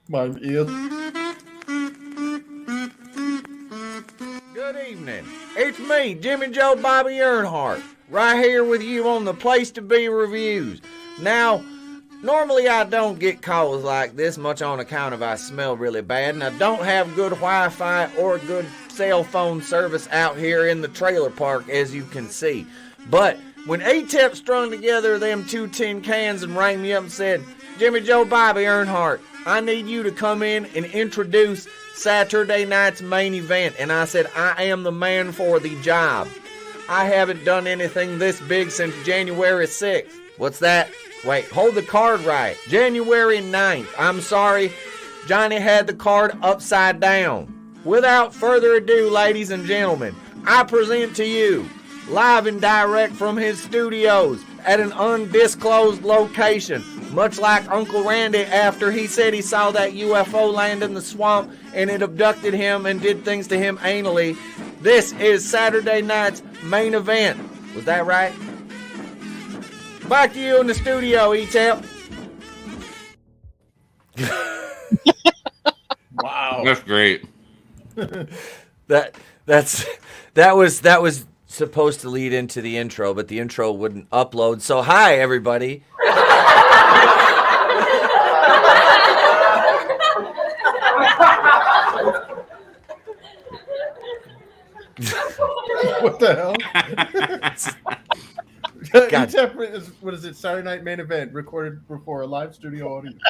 Mine is. Good evening. It's me, Jimmy Joe Bobby Earnhardt, right here with you on the Place to Be Reviews. Now, normally I don't get calls like this much on account of I smell really bad, and I don't have good Wi-Fi or good cell phone service out here in the trailer park, as you can see. But when Etep strung together them 2 tin cans and rang me up and said, Jimmy Joe Bobby Earnhardt, I need you to come in and introduce Saturday night's main event. And I said, I am the man for the job. I haven't done anything this big since January 6th. What's that? Wait, hold the card right. January 9th. I'm sorry, Johnny had the card upside down. Without further ado, ladies and gentlemen, I present to you, live and direct from his studios at an undisclosed location, much like Uncle Randy after he said he saw that UFO land in the swamp and it abducted him and did things to him anally. This is Saturday night's main event. Was that right? Back to you in the studio, Etep. Wow. That's great. That was supposed to lead into the intro, but the intro wouldn't upload. So hi everybody. What the hell? God. Etep is, what is it? Saturday night main event recorded before a live studio audience.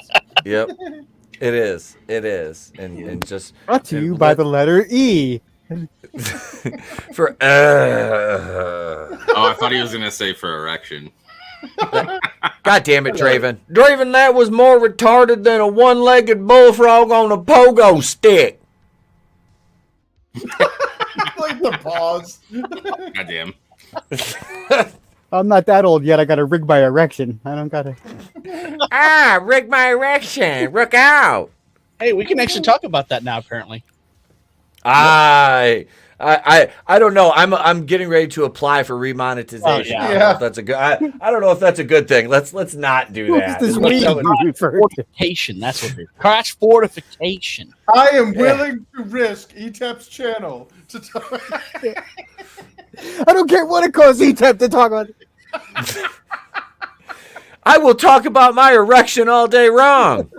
Yep. It is. And just Brought to you by the letter E. for Oh, I thought he was gonna say for erection. God damn it, Draven. Draven, that was more retarded than a one-legged bullfrog on a pogo stick. Like the pause. Goddamn. I'm not that old yet. I gotta rig my erection. I don't gotta. Rig my erection. Look out. Hey, we can actually talk about that now, apparently. I don't know. I'm getting ready to apply for remonetization. Oh, yeah. I don't know if that's a good. I don't know if that's a good thing. Let's not do that. This weed you referred to. Fortification, that's what it is. Crash fortification. I am willing to risk Etep's channel to talk. I don't care what it costs Etep to talk about. I will talk about my erection all day long.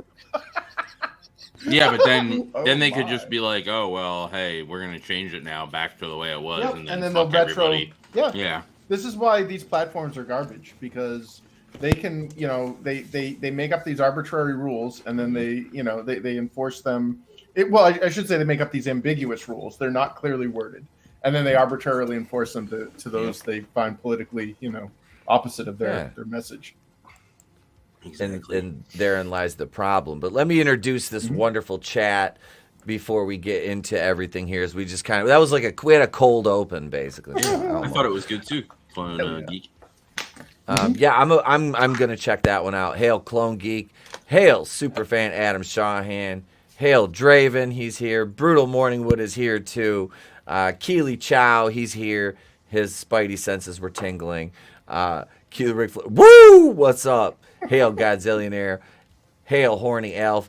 Yeah, but then Oh they could my. just be like, oh well, hey, we're gonna change it now back to the way it was, Yep, and and then then fuck they'll retro. everybody. Yeah. Yeah. This is why these platforms are garbage, because they can, they make up these arbitrary rules and then they enforce them. I should say they make up these ambiguous rules. They're not clearly worded, and then they arbitrarily enforce them to those they find politically, opposite of their message. And therein lies the problem. But let me introduce this wonderful chat before we get into everything here. As we just kind of, that was like we had a cold open basically. I thought it was good too. Clone Geek. Yeah, I'm gonna check that one out. Hail Clone Geek. Hail Superfan Adam Shawhan. Hail Draven, he's here. Brutal Morningwood is here too. Keely Chow, he's here. His spidey senses were tingling. Keely Rick Woo! What's up? Hail Godzillionaire. Hail Horny Elf.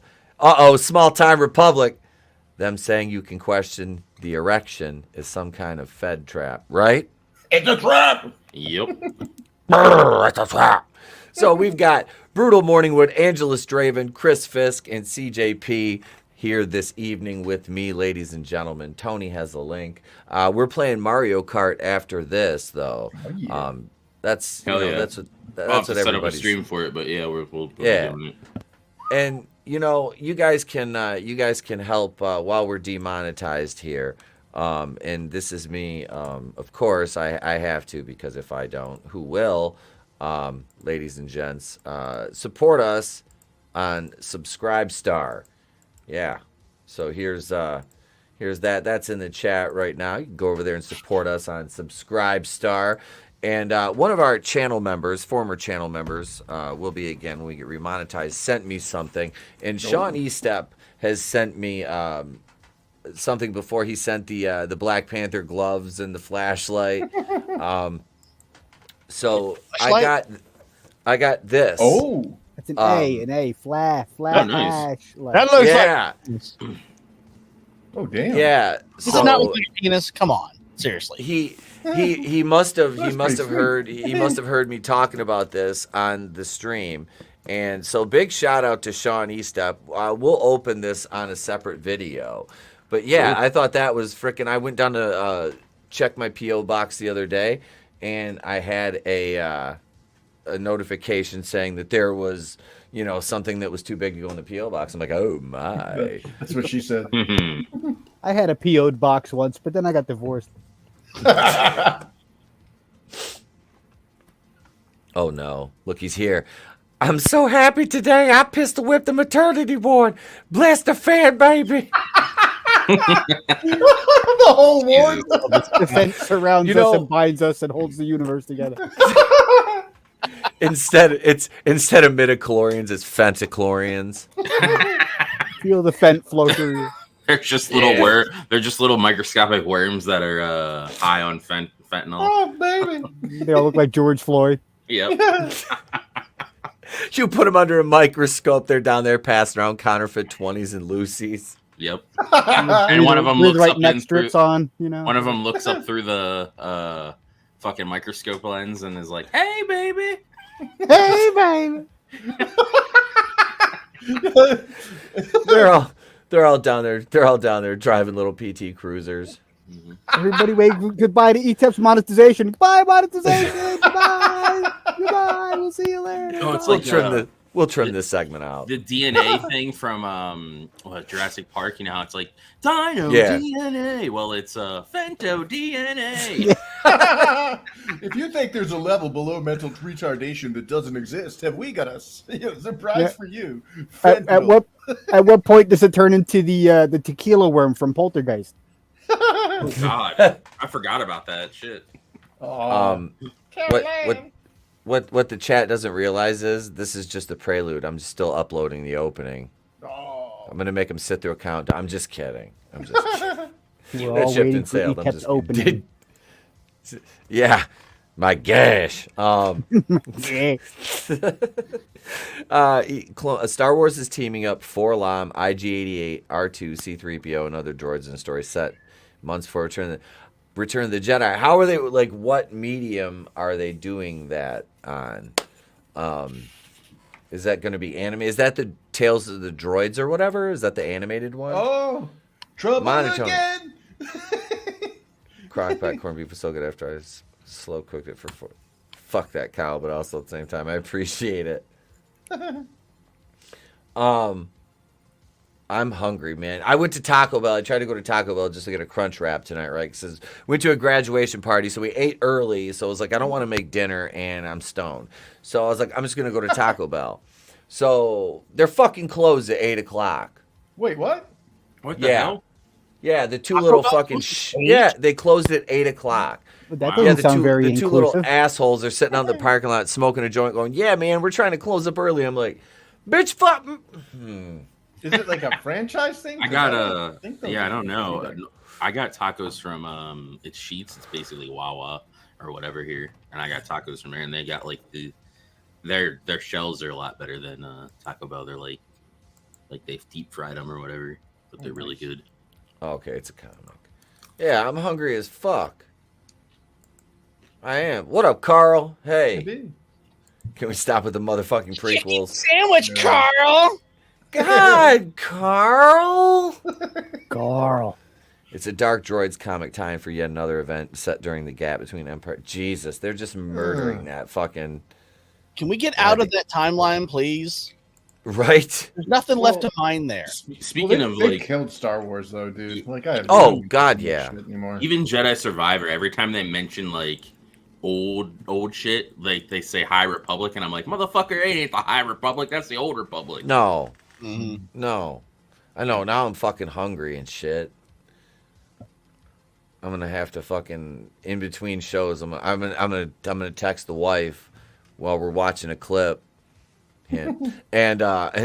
Small Time Republic. Them saying you can question the erection is some kind of Fed trap, right? It's a trap. Yep. It's a trap. So we've got Brutal Morningwood, AngelousDraven, Chris Fisk, and CJP here this evening with me, ladies and gentlemen. Tony has a link. We're playing Mario Kart after this, though. Oh, yeah. That's Hell yeah. that's I'll what have to set up a everybody's stream for it, but yeah, we'll be Yeah. doing it. And you guys can help while we're demonetized here. And this is me. Of course, I have to, because if I don't, who will? Ladies and gents, support us on Subscribestar. Yeah. So here's that. That's in the chat right now. You can go over there and support us on Subscribestar. And one of our channel members, former channel members, will be again when we get remonetized, sent me something. And Sean Estep has sent me something before. He sent the Black Panther gloves and the flashlight. So I got this. Oh, It's an Um, A, flash. nice. Like, That looks Yeah. like Oh damn. Yeah. this does not look like a penis. Come on, seriously. He must have That's pretty heard me talking about this on the stream. And so big shout out to Sean Estep. We'll open this on a separate video. But yeah, I thought that was freaking. I went down to check my PO box the other day, and I had a notification saying that there was, something that was too big to go in the PO box. I'm like, oh my. That's what she said. I had a PO'd box once, but then I got divorced. Oh no! Look, he's here. I'm so happy today. I pistol whipped the maternity ward. Bless the fan, baby. The whole ward. The fence surrounds us and binds us and holds the universe together. Instead of midichlorians, it's fentachlorians. Feel the fent flow through you. They're just little they're just little microscopic worms that are high on fentanyl. Oh baby. They all look like George Floyd. Yep. You put them under a microscope. They're down there passing around counterfeit 20s and Lucy's. Yep. And one of them with looks right up neck in strips through, on. One of them looks up through the fucking microscope lens and is like, "Hey, baby." Hey, baby. They're all down there. They're all down there driving little PT Cruisers. Everybody wave goodbye to Etep's monetization. Goodbye, monetization. Goodbye. Goodbye. We'll see you later. Oh, it's We'll like trim this segment out. the DNA thing from Jurassic Park. You know how it's like Dino DNA. Well, it's Femto DNA. If you think there's a level below mental retardation that doesn't exist, have we got a surprise for you? At what point does it turn into the tequila worm from Poltergeist? Oh God, I forgot about that shit. What the chat doesn't realize is this is just the prelude. I'm still uploading the opening. I'm gonna make them sit through a countdown. I'm just kidding. We're all waiting for Etep's opening. Yeah, my gosh. Star Wars is teaming up 4-LOM, IG-88, R2, C-3PO, and other droids in a story set months for Return of the Jedi. How are they, like, what medium are they doing that on? Is that going to be anime? Is that the Tales of the Droids or whatever? Is that the animated one? Oh, trouble monoTony. again. Crockpot corned beef was so good after I slow cooked it for 4. Fuck that cow, but also at the same time, I appreciate it. I'm hungry, man. I went to Taco Bell. I tried to go to Taco Bell just to get a crunch wrap tonight, right? Because went to a graduation party, so we ate early. So I was like, I don't want to make dinner, and I'm stoned. So I was like, I'm just gonna go to Taco Bell. So they're fucking closed at 8 o'clock. Wait, what? What the hell? Yeah, the two little fucking they closed at 8 o'clock. That doesn't sound very the two inclusive. little assholes are sitting out in the parking lot smoking a joint, going, "Yeah, man, we're trying to close up early." I'm like, "Bitch, fuck." Is it like a franchise thing? I got I I don't know. I got tacos from it's Sheets. It's basically Wawa or whatever here, and I got tacos from there, and they got like their shells are a lot better than Taco Bell. They're like they've deep fried them or whatever, but they're really good. Okay, it's a comic. Yeah, I'm hungry as fuck. I am. What up, Carl? Hey, can we stop with the motherfucking prequels? Sandwich, Carl. God, Carl. Carl. It's a Dark Droids comic time for yet another event set during the gap between Empire. Jesus, they're just murdering that fucking. Can we get out of that timeline, please? Right. There's nothing left to mine there. Speaking of they like, killed Star Wars though, dude. Like I have God, yeah. shit anymore. even Jedi Survivor, every time they mention like old shit, like they say High Republic, and I'm like, motherfucker, it ain't the High Republic, that's the Old Republic. No. No. I know, now I'm fucking hungry and shit. I'm gonna have to fucking in between shows. I'm gonna text the wife while we're watching a clip, and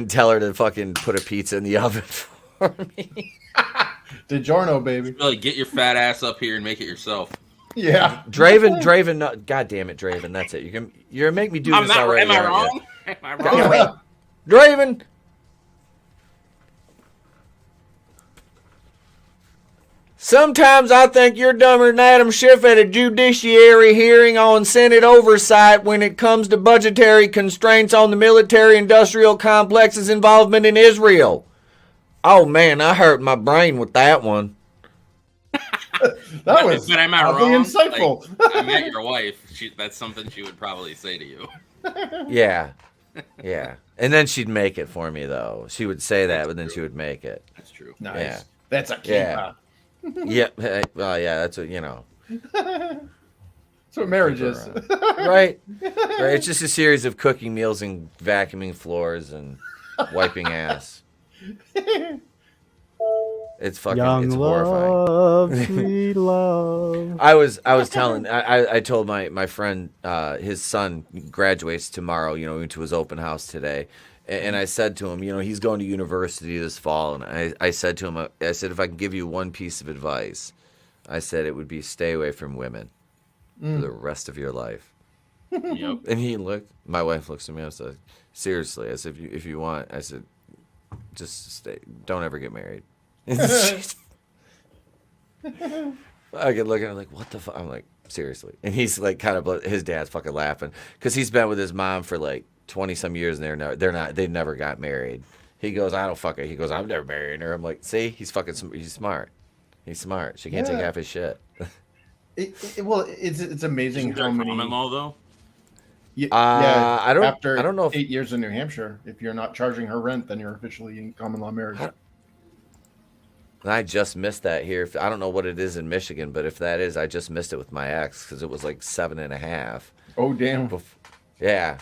tell her to fucking put a pizza in the oven for me. DiGiorno, baby. Like, get your fat ass up here and make it yourself. Yeah. Draven, no, God damn it, Draven, that's it. You're gonna make me do this already. Am I wrong? Am I wrong? Draven. Sometimes I think you're dumber than Adam Schiff at a judiciary hearing on Senate oversight when it comes to budgetary constraints on the military-industrial complex's involvement in Israel. Oh, man, I hurt my brain with that one. That was but am I oddly wrong? insightful. Like, I met your wife. That's something she would probably say to you. Yeah. Yeah. And then she'd make it for me, though. She would say that, but then she would make it. That's true. Nice. Yeah. That's a keeper. Yeah. Yeah. Well, yeah, that's what, That's what marriage is. Right? Right. It's just a series of cooking meals and vacuuming floors and wiping ass. It's fucking, Young it's love, horrifying. sweet love. I was telling, I told my friend, his son graduates tomorrow, we went to his open house today. And I said to him, he's going to university this fall. And I said to him, I said, if I can give you one piece of advice, I said it would be stay away from women for the rest of your life. Yep. And my wife looks at me, I said, seriously, I said, if you want, I said, just stay, don't ever get married. I get looking, I'm like, what the fuck? I'm like, seriously. And he's like, his dad's fucking laughing because he's been with his mom for like 20 some years and they never got married. He goes, I don't fuck it. He goes, I've never married her. I'm like, see, he's smart. He's smart. She can't take half his shit. It's amazing Isn't there how many. common law though? Yeah, I don't know if 8 years in New Hampshire, if you're not charging her rent, then you're officially in common law marriage. I just missed that here. I don't know what it is in Michigan, but if that is, I just missed it with my ex because it was like 7.5. Oh damn. Yeah.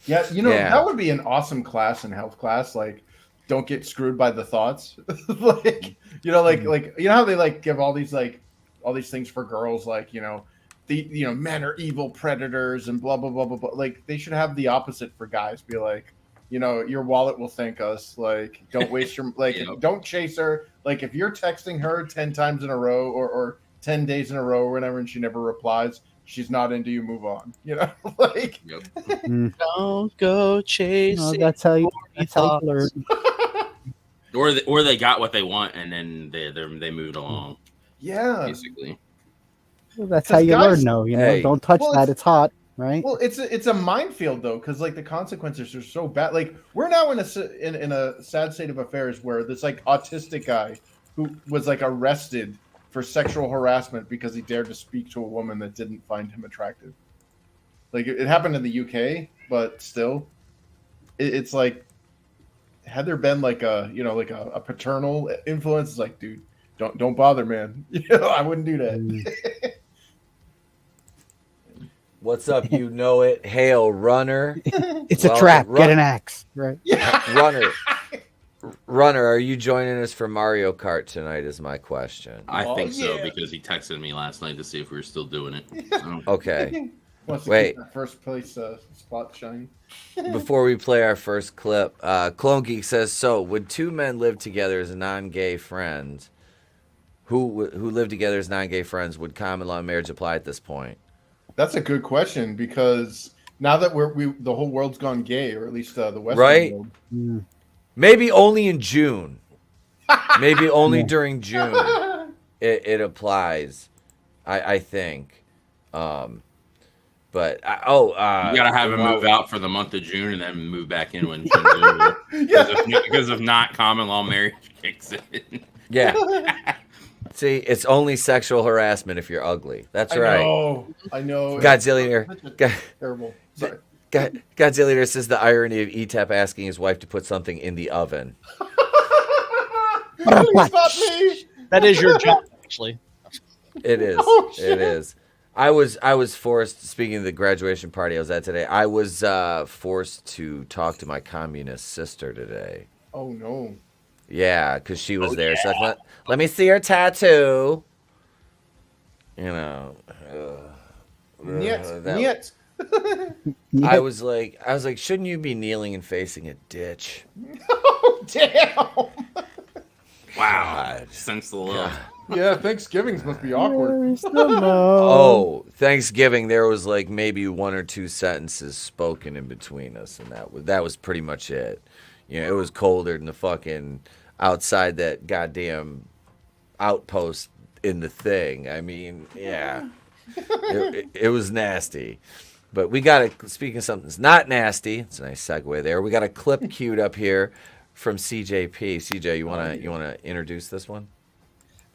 Yeah, that would be an awesome class in health class. Like, don't get screwed by the thoughts. like how they like give all these things for girls, like men are evil predators and blah blah blah blah blah. Like they should have the opposite for guys. Be like, your wallet will thank us. Like, don't waste your don't chase her. Like, if you're texting her 10 times in a row or 10 days in a row or whatever, and she never replies, she's not into you. Move on. Like. Yep. Don't go chasing. That's how you learn. Or they got what they want and then they moved along. Yeah. Basically. Well, that's how you learn, though. Hey. Don't touch that. It's hot, right? Well, it's a minefield though, because like the consequences are so bad. Like we're now in a sad state of affairs where this like autistic guy who was like arrested for sexual harassment because he dared to speak to a woman that didn't find him attractive. Like it happened in the UK, but still, it's like, had there been like a paternal influence, it's like, dude, don't bother, man. I wouldn't do that. What's up? You know it. Hail, runner. It's a trap. Get an axe, right? Yeah. Runner, are you joining us for Mario Kart tonight is my question. I think so because he texted me last night to see if we were still doing it. So. Okay. Wants to Wait. keep that first place spot shiny. Before we play our first clip, Clone Geek says, so would two men live together as non-gay friends who live together as non-gay friends, would common law marriage apply at this point? That's a good question because now that the whole world's gone gay, or at least the Western Right? world. Yeah. Maybe only in June. Maybe only during June it applies, I think. But you gotta have him move out for the month of June and then move back in when June's over. Because if not, common law marriage kicks in. Yeah. See, it's only sexual harassment if you're ugly. That's right. I know. Godzillionaire. Terrible. Sorry. Godzillionaire says the irony of Etep asking his wife to put something in the oven. Please stop me. That is your job, actually. It is. Oh, shit. It is. I was forced, speaking of the graduation party I was at today, I was forced to talk to my communist sister today. Oh, no. Yeah, because she was there. So let me see her tattoo. Niet. I was like, shouldn't you be kneeling and facing a ditch? Oh, damn. Wow. Sense the love. Yeah, Thanksgivings must be awkward. Where's the moon? Oh, Thanksgiving, there was like maybe 1 or 2 sentences spoken in between us, and that was pretty much it. You know, it was colder than the fucking outside that goddamn outpost in the thing. I mean, yeah, it was nasty. But we got to, speaking of something that's not nasty, it's a nice segue there. We got a clip queued up here from CJP. CJ, you wanna introduce this one?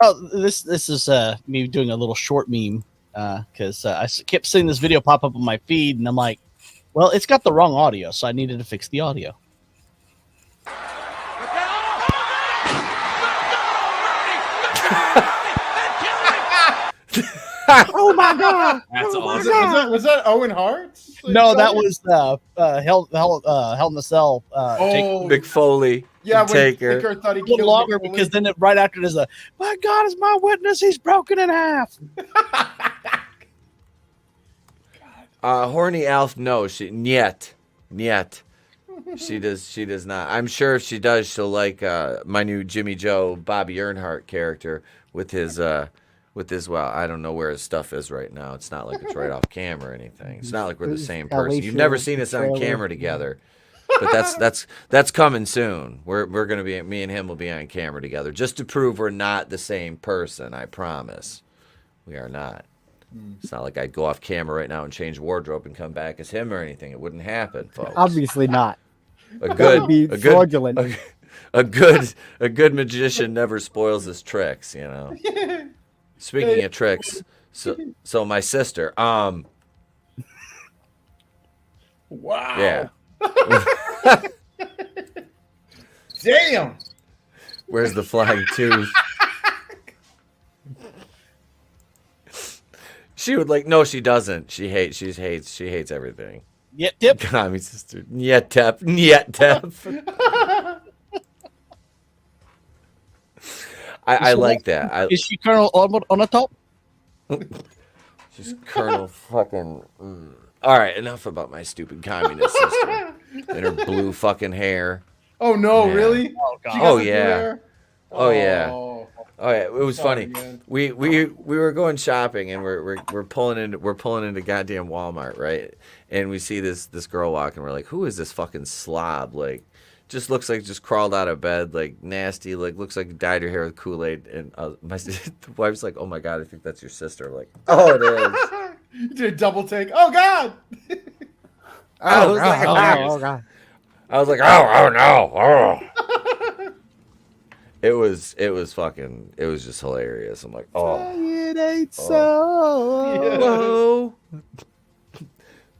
Oh, this is me doing a little short meme because I kept seeing this video pop up on my feed, and I'm like, well, it's got the wrong audio, so I needed to fix the audio. Oh my god! That's Oh my awesome. God. Was that Owen Hart? No, that was Hell in the Cell. Oh, Big Foley. yeah. When Taker. Taker thought he A little killed longer Mick Foley. because then right after there's a my God is my witness, he's broken in half. Horny Alf, no, niet. She does not. I'm sure if she does, she'll like my new Jimmy Joe Bobby Earnhardt character with his well, I don't know where his stuff is right now. It's not like it's right off camera or anything. It's not like we're the same person. You've never seen us on camera together. But that's coming soon. We're gonna be, me and him will be on camera together just to prove we're not the same person. I promise, we are not. It's not like I'd go off camera right now and change wardrobe and come back as him or anything. It wouldn't happen, folks. Obviously not. A That good, would be a good, fraudulent. a good magician never spoils his tricks. You know. Speaking of tricks, so my sister, Wow. yeah. Damn. Where's the flying tooth? She would like. No, she doesn't. She hates everything. Yep, dip. God, my sister. Etep. I like that. Is she Colonel on the top? She's Colonel fucking. All right, enough about my stupid communist sister and her blue fucking hair. Oh no, Yeah. really? Oh God. She got Oh, the blue yeah. hair? Oh, yeah. Oh. Oh yeah, it was Sorry, funny. man. We were going shopping and we're pulling into goddamn Walmart, right? And we see this girl walking. We're like, who is this fucking slob? Like, just looks like just crawled out of bed, like nasty, like looks like dyed her hair with Kool-Aid. And my the wife's like, oh my God, I think that's your sister. I'm like, oh, it is. You did a double take. Oh God. I was like, Oh god! I was like, oh no, oh. It was just hilarious. I'm like, oh, It ain't so. Yeah. whoa.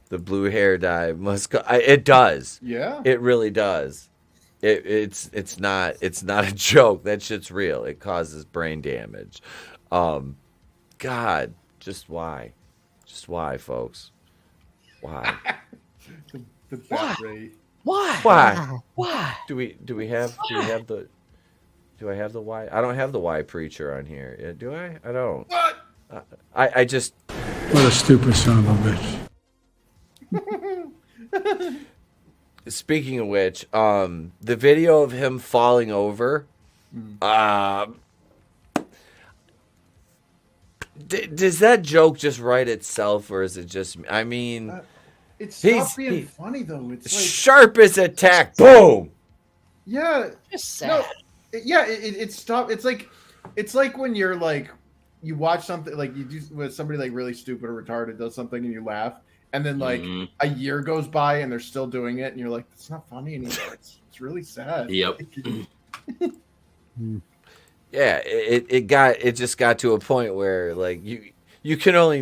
The blue hair dye must go. It does. Yeah. It really does. It's not a joke. That shit's real. It causes brain damage. God, just why? Just why, folks? Why? The bat rate. Why? Why? Why? Do I have the why? I don't have the why preacher on here. Do I? I don't. What? I just. What a stupid son of a bitch. Speaking of which, the video of him falling over, does that joke just write itself, or is it just? I mean, It stopped He's- being funny though. It's like, sharp as a tack. Boom. yeah, Just sad. no, yeah. It stopped. It's like when you're like, you watch something like you do with somebody like really stupid or retarded does something and you laugh, and then like Mhm. a year goes by and they're still doing it, and you're like, it's not funny anymore. It's really sad. Yep. Yeah, it just got to a point where like you can only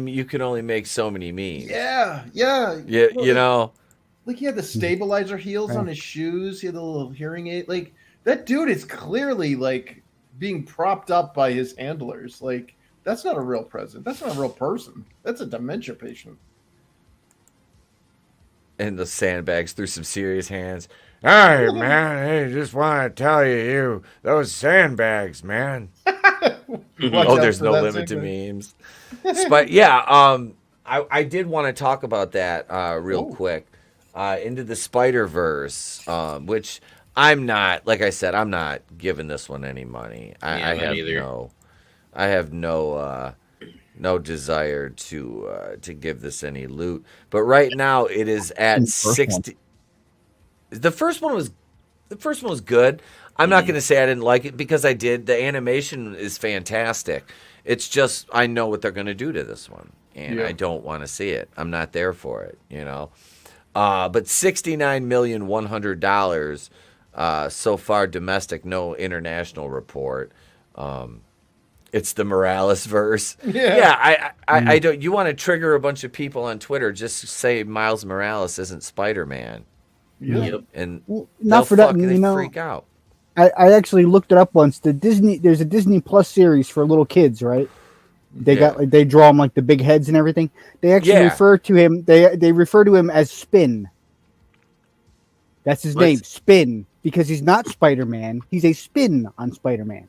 make so many memes. Yeah. You know. Like he had the stabilizer heels on his shoes. He had the little hearing aid. Like that dude is clearly like being propped up by his handlers. Like that's not a real present. That's not a real person. That's a dementia patient. And the sandbags through some serious hands. Hey man, I just want to tell you those sandbags, man. Watch Oh, out there's for no that limit to segment. memes. But yeah, I did want to talk about that real Oh. quick. Into the Spider-Verse, which I'm not, like I said, I'm not giving this one any money. I Yeah, me have neither. I have no desire to give this any loot. But right now it is at 60. The first one was good. I'm not going to say I didn't like it because I did. The animation is fantastic. It's just I know what they're going to do to this one, and I don't want to see it. I'm not there for it, you know. But $69,100,000 so far domestic, no international report. It's the Morales verse. I don't. You want to trigger a bunch of people on Twitter? Just say Miles Morales isn't Spider-Man. Yep. And not for that, you know. Freak out. I actually looked it up once. There's a Disney Plus series for little kids, right? They draw them like the big heads and everything. They actually refer to him. They refer to him as Spin. That's his name, Spin, because he's not Spider-Man. He's a spin on Spider-Man.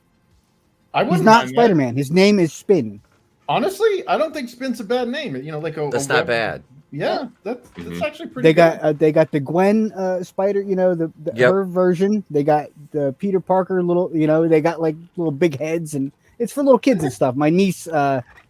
He's not Spider-Man. His name is Spin. Honestly, I don't think Spin's a bad name. You know, like that's not bad. Yeah, that's actually pretty. They got the Gwen Spider, you know, her version. They got the Peter Parker little, you know, they got like little big heads, and it's for little kids and stuff. My niece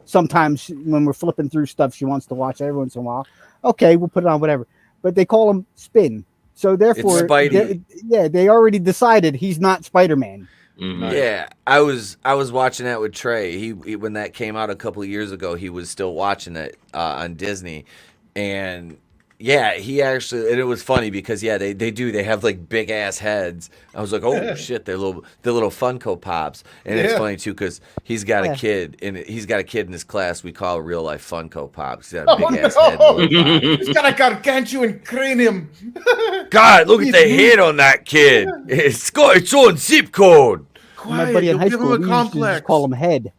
sometimes when we're flipping through stuff, she wants to watch it every once in a while. Okay, we'll put it on, whatever. But they call him Spin, so therefore, they already decided he's not Spider-Man. Mm-hmm. Yeah, I was watching that with Trey. He when that came out a couple of years ago, he was still watching it on Disney. And yeah, he actually, and it was funny because they have like big ass heads. I was like, oh shit, they're little Funko Pops, and it's funny too because he's got a kid, and he's got a kid in his class we call real life Funko Pops. He's got a big ass head. He's got a gargantuan cranium. God, look at the head on that kid. It's got its own zip code. My buddy in high school, we used to just call him Head.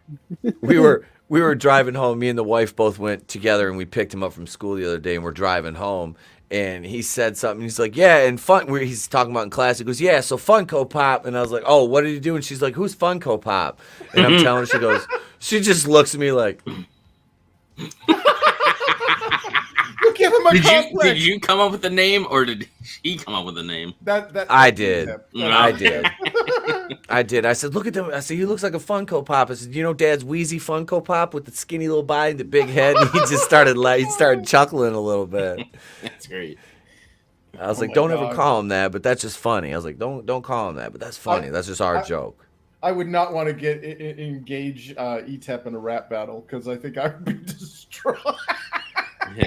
We were driving home. Me and the wife both went together, and we picked him up from school the other day, and we're driving home. And he said something. He's like, yeah, and he's talking about in class. He goes, yeah, so Funko Pop. And I was like, oh, what did he do? And she's like, who's Funko Pop? And I'm telling her, she just looks at me like. Give him a complex. Did you come up with the name, or did he come up with the name? I did. I did. I said, look at him. I said, he looks like a Funko Pop. I said, you know, Dad's wheezy Funko Pop with the skinny little body and the big head. And he just started chuckling a little bit. That's great. I was like, don't ever call him that, but that's just funny. I was like, don't call him that, but that's funny. That's just our joke. I would not want to engage Etep in a rap battle because I think I would be destroyed. I'm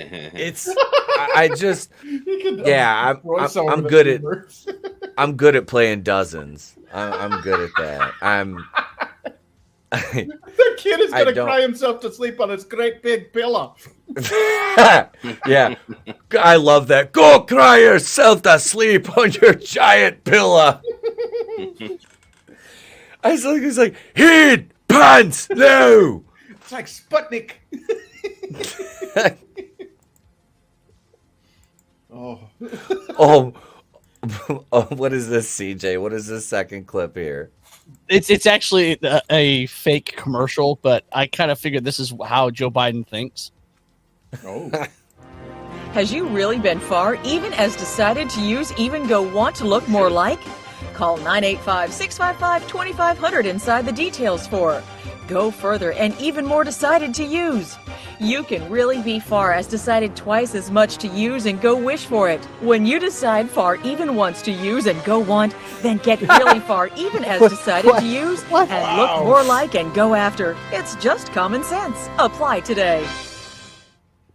good at playing dozens. I'm good at that. The kid is gonna cry himself to sleep on his great big pillow. Yeah, I love that. Go cry yourself to sleep on your giant pillow. He's like, heat pants now. It's like Sputnik. Oh, what is this, CJ? What is this second clip here? It's actually a fake commercial, but I kind of figured this is how Joe Biden thinks. Oh. Has you really been far, even as decided to use Even Go Want to look more like? Call 985-655-2500 inside the details for Go Further and Even More Decided to Use. You can really be far as decided twice as much to use and go wish for it. When you decide far even once to use and go want, then get really far even as decided to use and look more like and go after. It's just common sense. Apply today.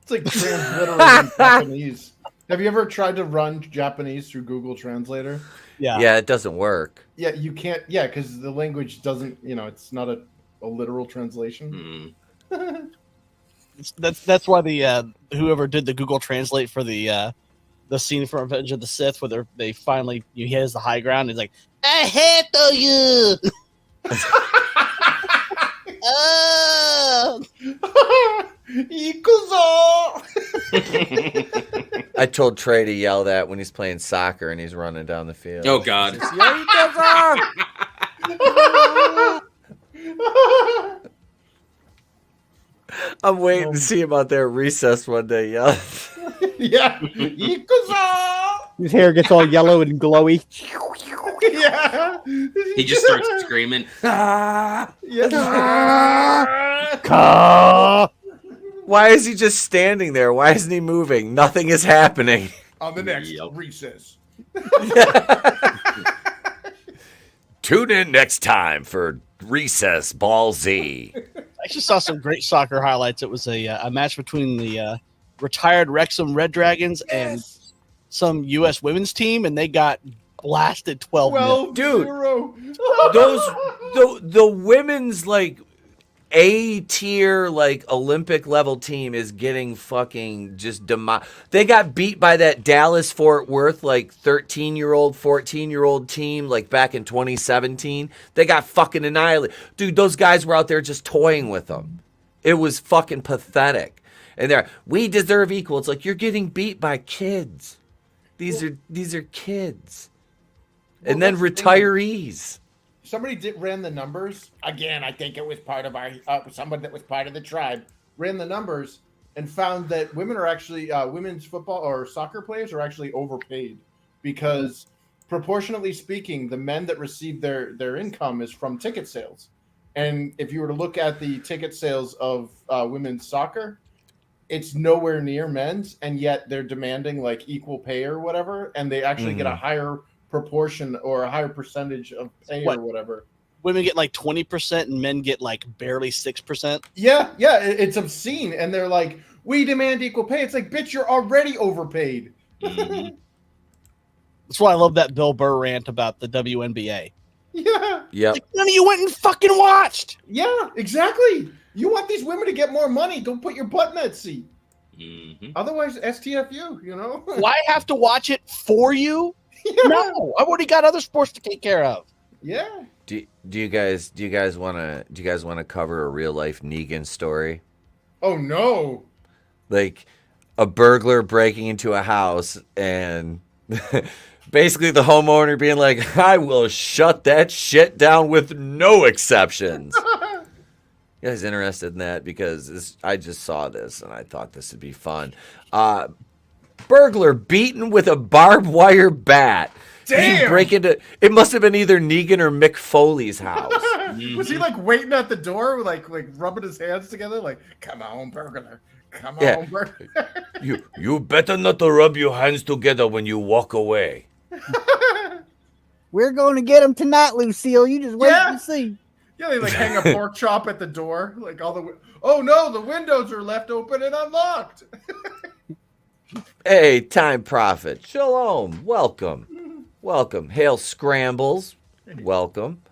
It's like transliterating Japanese. Have you ever tried to run Japanese through Google Translator? Yeah, it doesn't work. Yeah, you can't. Yeah, because the language doesn't. You know, it's not a literal translation. That's why the whoever did the Google Translate for the scene from Revenge of the Sith, where they finally he has the high ground. He's like, I hate you. I told Trey to yell that when he's playing soccer and he's running down the field. Oh God! I'm waiting to see him out there at recess one day. Yeah. Yeah. His hair gets all yellow and glowy. Yeah. He just starts screaming. Ah! Why is he just standing there? Why isn't he moving? Nothing is happening. On the next recess. Tune in next time for Recess Ball Z. I actually saw some great soccer highlights. It was a match between the retired Wrexham Red Dragons and some U.S. women's team, and they got blasted 12-0. Dude, the women's like A-tier like Olympic level team is getting fucking just they got beat by that Dallas Fort Worth like 13-year-old 14-year-old team like back in 2017. They got fucking annihilated. Dude, those guys were out there just toying with them. It was fucking pathetic. And we deserve equal. It's like you're getting beat by kids. These are kids. Well, and then retirees. Somebody ran the numbers. Again, I think it was part of our somebody that was part of the tribe ran the numbers and found that women are actually women's football or soccer players are actually overpaid because proportionately speaking, the men that receive their income is from ticket sales. And if you were to look at the ticket sales of women's soccer, it's nowhere near men's, and yet they're demanding like equal pay or whatever, and they actually get a higher proportion or a higher percentage of pay or whatever. Women get like 20% and men get like barely 6%. Yeah, it's obscene, and they're like, we demand equal pay. It's like, bitch, you're already overpaid. That's why I love that Bill Burr rant about the WNBA. Yeah. Yep. Like, none of you went and fucking watched. Yeah, exactly. You want these women to get more money. Don't put your butt in that seat. Otherwise, STFU, you know? Why have to watch it for you? Yeah. No, I've already got other sports to take care of. Yeah. Do you guys want to cover a real life Negan story? Oh no. Like a burglar breaking into a house and basically the homeowner being like, I will shut that shit down with no exceptions. You guys interested in that? Because I just saw this and I thought this would be fun. Burglar beaten with a barbed wire bat. Damn! Break into, it must have been either Negan or Mick Foley's house. Was he like waiting at the door, like rubbing his hands together, like, come on, burglar. Come on, burglar. You better not to rub your hands together when you walk away. We're going to get him tonight, Lucille. You just wait and see. Yeah, they like hang a pork chop at the door, like oh no, the windows are left open and unlocked. Hey, Time Prophet, shalom, welcome, Hail Scrambles, welcome.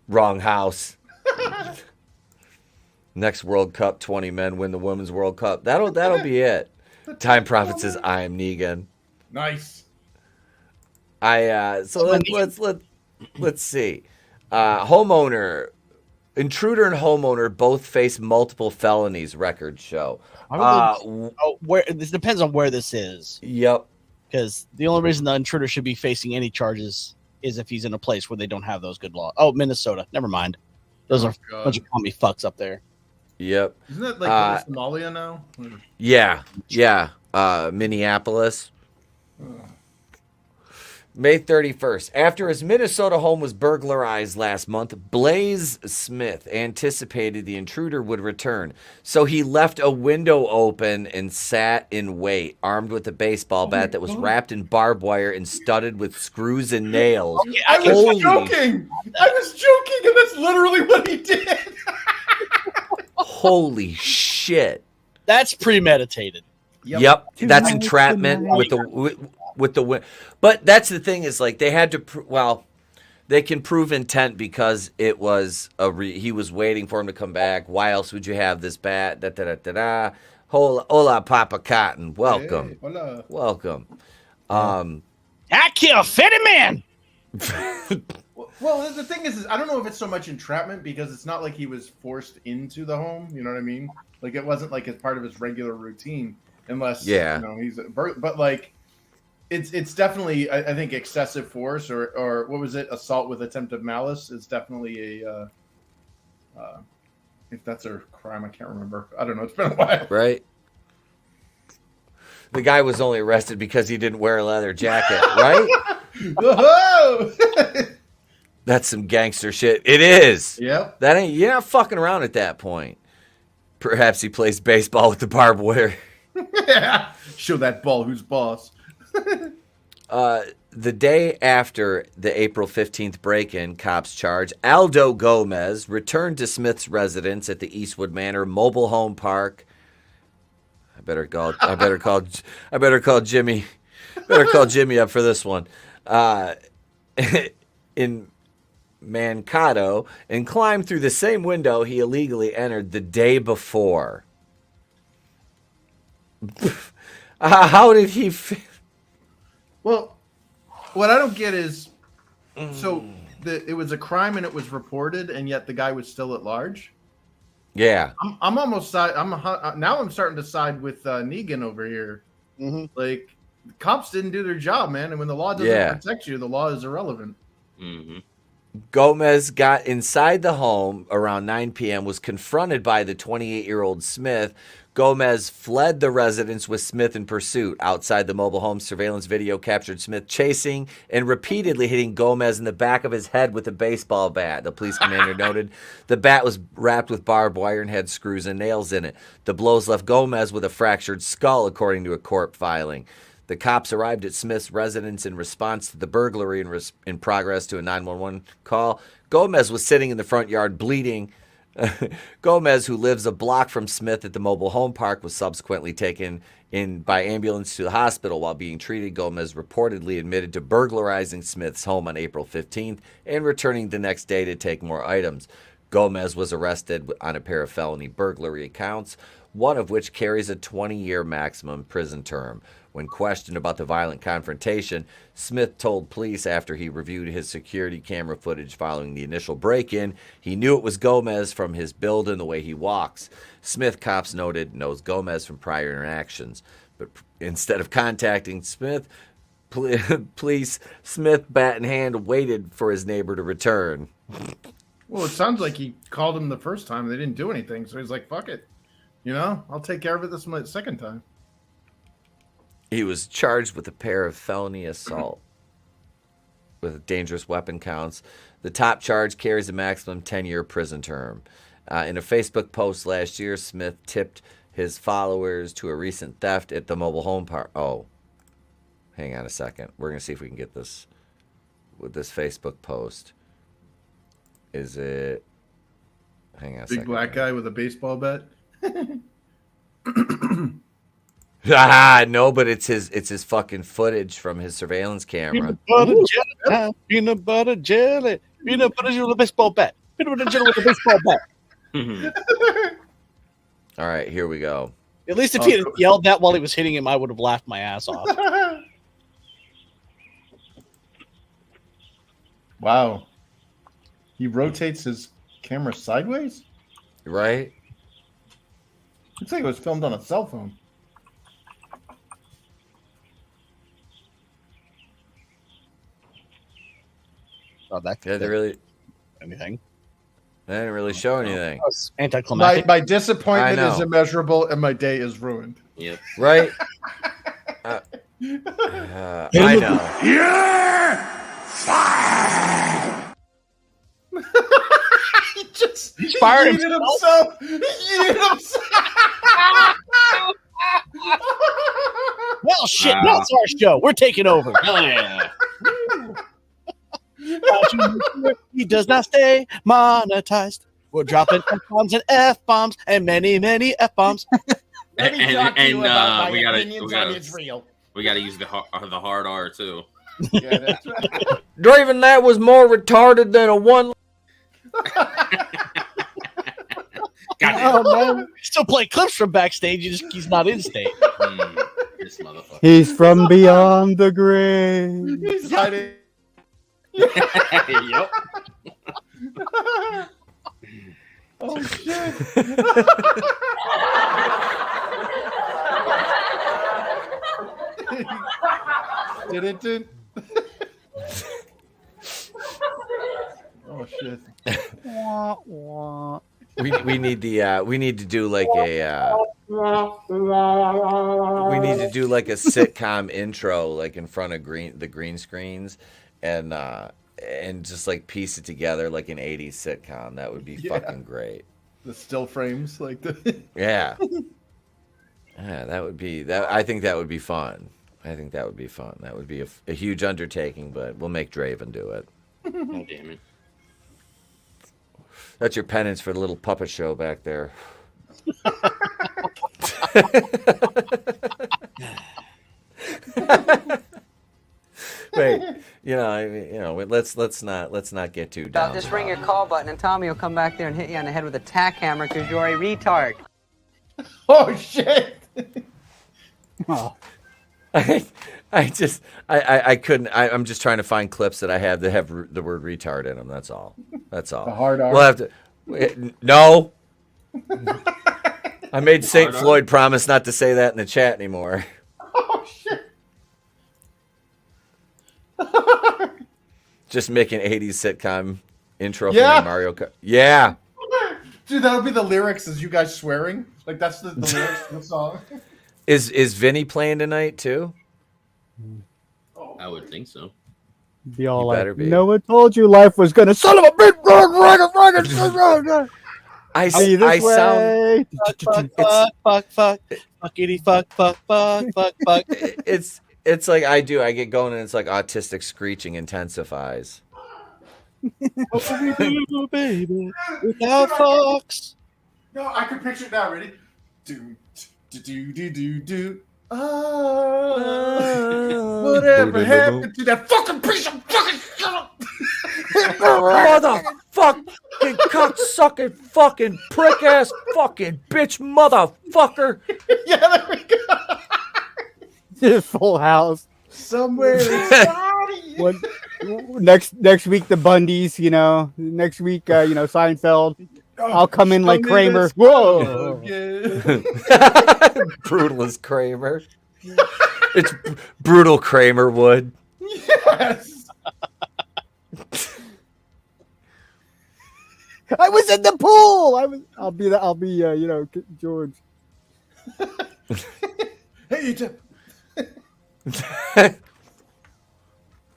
Wrong house. Next World Cup, 20 men win the Women's World Cup. That'll be it. Time Prophet says, I am Negan. Nice. Let's see. Intruder and homeowner both face multiple felonies. Records show. This depends on where this is. Yep. Because the only reason the intruder should be facing any charges is if he's in a place where they don't have those good laws. Oh, Minnesota. Never mind. Those are a bunch of commie fucks up there. Yep. Isn't that like Somalia now? Yeah. Minneapolis. May 31st. After his Minnesota home was burglarized last month, Blaze Smith anticipated the intruder would return. So he left a window open and sat in wait, armed with a baseball bat that was wrapped in barbed wire and studded with screws and nails. Okay, I was joking, and that's literally what he did. Holy shit. That's premeditated. Yep. That's entrapment with the but that's the thing is like they had to they can prove intent because it was he was waiting for him to come back. Why else would you have this bat? Hola Papa Cotton, welcome. Hey, hola. Welcome. I kill Fetty Man. Well, the thing is I don't know if it's so much entrapment because it's not like he was forced into the home, you know what I mean? Like it wasn't like as part of his regular routine unless he's but like it's definitely I think excessive force or what was it, assault with attempted malice is definitely a if that's a crime, I can't remember. I don't know, it's been a while. Right. The guy was only arrested because he didn't wear a leather jacket, right? That's some gangster shit. It is. Yep. That ain't. You're not fucking around at that point. Perhaps he plays baseball with the barbed wire. Show that ball who's boss. The day after the April 15th break-in, cops charge Aldo Gomez returned to Smith's residence at the Eastwood Manor mobile home park. I better call Jimmy. Better call Jimmy up for this one. In Mankato, and climbed through the same window he illegally entered the day before. How did he? Well, what I don't get is, so it was a crime and it was reported, and yet the guy was still at large. Yeah, I'm almost side. Now I'm starting to side with Negan over here. Mm-hmm. Like, the cops didn't do their job, man, and when the law doesn't protect you, the law is irrelevant. Mm-hmm. Gomez got inside the home around 9 p.m., was confronted by the 28-year-old Smith. Gomez fled the residence with Smith in pursuit. Outside the mobile home, surveillance video captured Smith chasing and repeatedly hitting Gomez in the back of his head with a baseball bat. The police commander noted the bat was wrapped with barbed wire and had screws and nails in it. The blows left Gomez with a fractured skull, according to a court filing. The cops arrived at Smith's residence in response to the burglary in progress to a 911 call. Gomez was sitting in the front yard bleeding. Gomez, who lives a block from Smith at the mobile home park, was subsequently taken in by ambulance to the hospital while being treated. Gomez reportedly admitted to burglarizing Smith's home on April 15th and returning the next day to take more items. Gomez was arrested on a pair of felony burglary counts, one of which carries a 20-year maximum prison term. When questioned about the violent confrontation, Smith told police after he reviewed his security camera footage following the initial break-in, he knew it was Gomez from his build and the way he walks. Smith, cops noted, knows Gomez from prior interactions. But instead of contacting Smith, police, Smith, bat in hand, waited for his neighbor to return. Well, it sounds like he called him the first time. They didn't do anything, so he's like, fuck it. I'll take care of it this second time. He was charged with a pair of felony assault with dangerous weapon counts. The top charge carries a maximum 10-year prison term. In a Facebook post last year, Smith tipped his followers to a recent theft at the mobile home park. Oh, hang on a second. We're going to see if we can get this with this Facebook post. Is it? Hang on a second. Big black guy with a baseball bat. No, but it's his fucking footage from his surveillance camera. Peanut butter jelly with a baseball bat. Peanut butter jelly with a baseball bat. All right, here we go. At least if he had yelled that while he was hitting him, I would have laughed my ass off. Wow. He rotates his camera sideways? Right? Looks like it was filmed on a cell phone. Oh, that They didn't really anything. They didn't really show anything. Anticlimactic. My disappointment is immeasurable, and my day is ruined. Yep. Right? I know. You're He just fired yeeted himself. Well, shit, that's our show. We're taking over. Hell yeah. He does not stay monetized. We're dropping F-bombs and F-bombs and many, many F-bombs. Let me talk to you about my we gotta Israel. We gotta use the hard R too. Yeah, that's right. Draven, that was more retarded than a one. Goddamn. Oh, man. Still play clips from backstage. He's not in state. This motherfucker. He's from beyond the grave. He's hiding. Yep. Oh shit. Did it, dude? Oh shit. We need to do like a sitcom intro, like in front of the green screens, and and just like piece it together like an 80s sitcom. That would be fucking great. The still frames, like the Yeah. Yeah, that would be that. I think that would be fun. That would be a huge undertaking, but we'll make Draven do it. Oh, damn it. That's your penance for the little puppet show back there. Wait, let's not get too down. Just ring your call button and Tommy will come back there and hit you on the head with a tack hammer because you're a retard. oh shit. Oh. I couldn't. I'm just trying to find clips that I have that have the word retard in them. That's all. The hard R. We'll have to. No. I made St. Floyd promise not to say that in the chat anymore. Oh shit. Just make an 80s sitcom intro for Yeah. Mario Kart. Yeah. Dude, that would be the lyrics as you guys swearing. Like that's the lyrics of the song. Is Vinny playing tonight too? I would think so. Be all You like, better be. no one told you life was gonna son of a bitch. I See this sound. way. Fuck, fuckity fuck. It's like I get going and it's like autistic screeching intensifies. What would we do, baby, without Foxx? No, I can picture it now. Ready? Do. Whatever happened to that fucking piece of fucking shit? Motherfucking cocksucking fucking prick ass fucking bitch motherfucker. Yeah, there we go. Just Full House. Somewhere inside. What, next week the Bundys, next week Seinfeld. I'll come in like Kramer. Whoa. Brutal as Kramer. It's brutal Kramer wood. Yes. I was in the pool. I'll be George. Hey, Etep.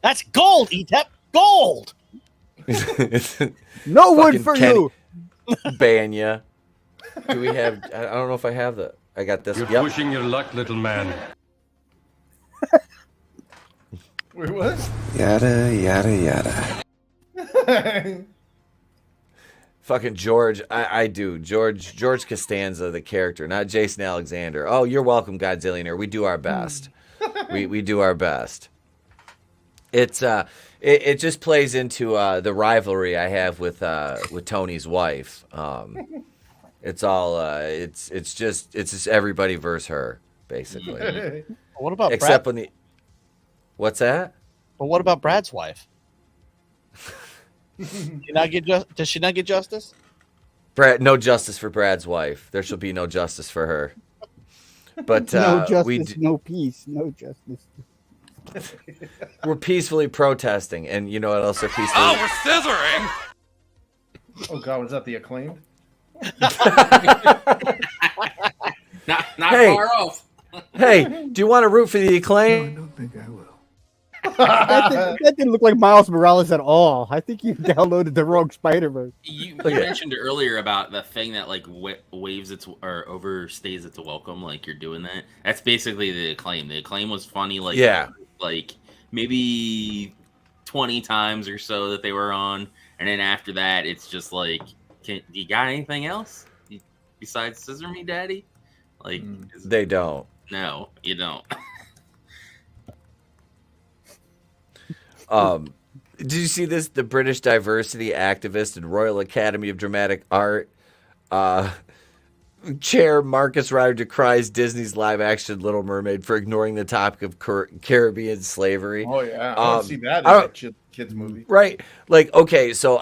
That's gold, Etep. Gold. No wood Fucking for Kenny. you. Banya. Do we have? I don't know if I have the. I got this. You're Yep. pushing your luck, little man. Wait, what? Yada, yada, yada. Fucking George. I do. George Costanza, the character, not Jason Alexander. Oh, you're welcome, Godzillionaire. We do our best. we do our best. It's it just plays into the rivalry I have with Tony's wife. It's all it's just everybody versus her basically. What about Except Brad? when the what's that? But what about Brad's wife? Does she not get justice? Brad, no justice for Brad's wife. There shall be no justice for her. But No justice, no peace, no justice. we're peacefully protesting, and you know what else are peacefully? Oh, we're scissoring! Oh God, was that the Acclaimed? Not Hey. far off. Hey, do you want to root for the I Acclaim? don't think I will. That didn't look like Miles Morales at all. I think you downloaded the wrong Spider-Verse. You Okay. mentioned earlier about the thing that like waves its or overstays its welcome, like you're doing that. That's basically the Acclaim. The Acclaim was funny, like maybe 20 times or so that they were on, and then after that, it's just like, you got anything else besides Scissor Me, Daddy? Like They don't. no, you don't. Did you see this? The British diversity activist and Royal Academy of Dramatic Art chair Marcus Ryder decries Disney's live-action Little Mermaid for ignoring the topic of Caribbean slavery. Oh yeah, I want to see that in I that kids movie. Right. Like, okay, so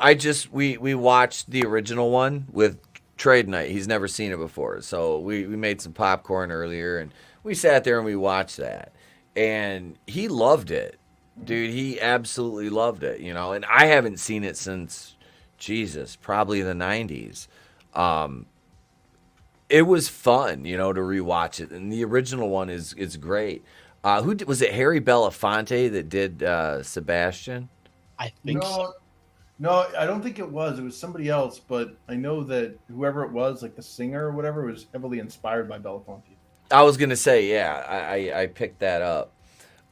we watched the original one with Trade Night. He's never seen it before. So we made some popcorn earlier and we sat there and we watched that. And he loved it. Dude, he absolutely loved it, and I haven't seen it since, Jesus, probably the 90s. It was fun, to rewatch it. And the original one is great. Was it Harry Belafonte that did Sebastian? I think so. No, I don't think it was. It was somebody else, but I know that whoever it was, like the singer or whatever, was heavily inspired by Belafonte. I was gonna say, yeah, I picked that up.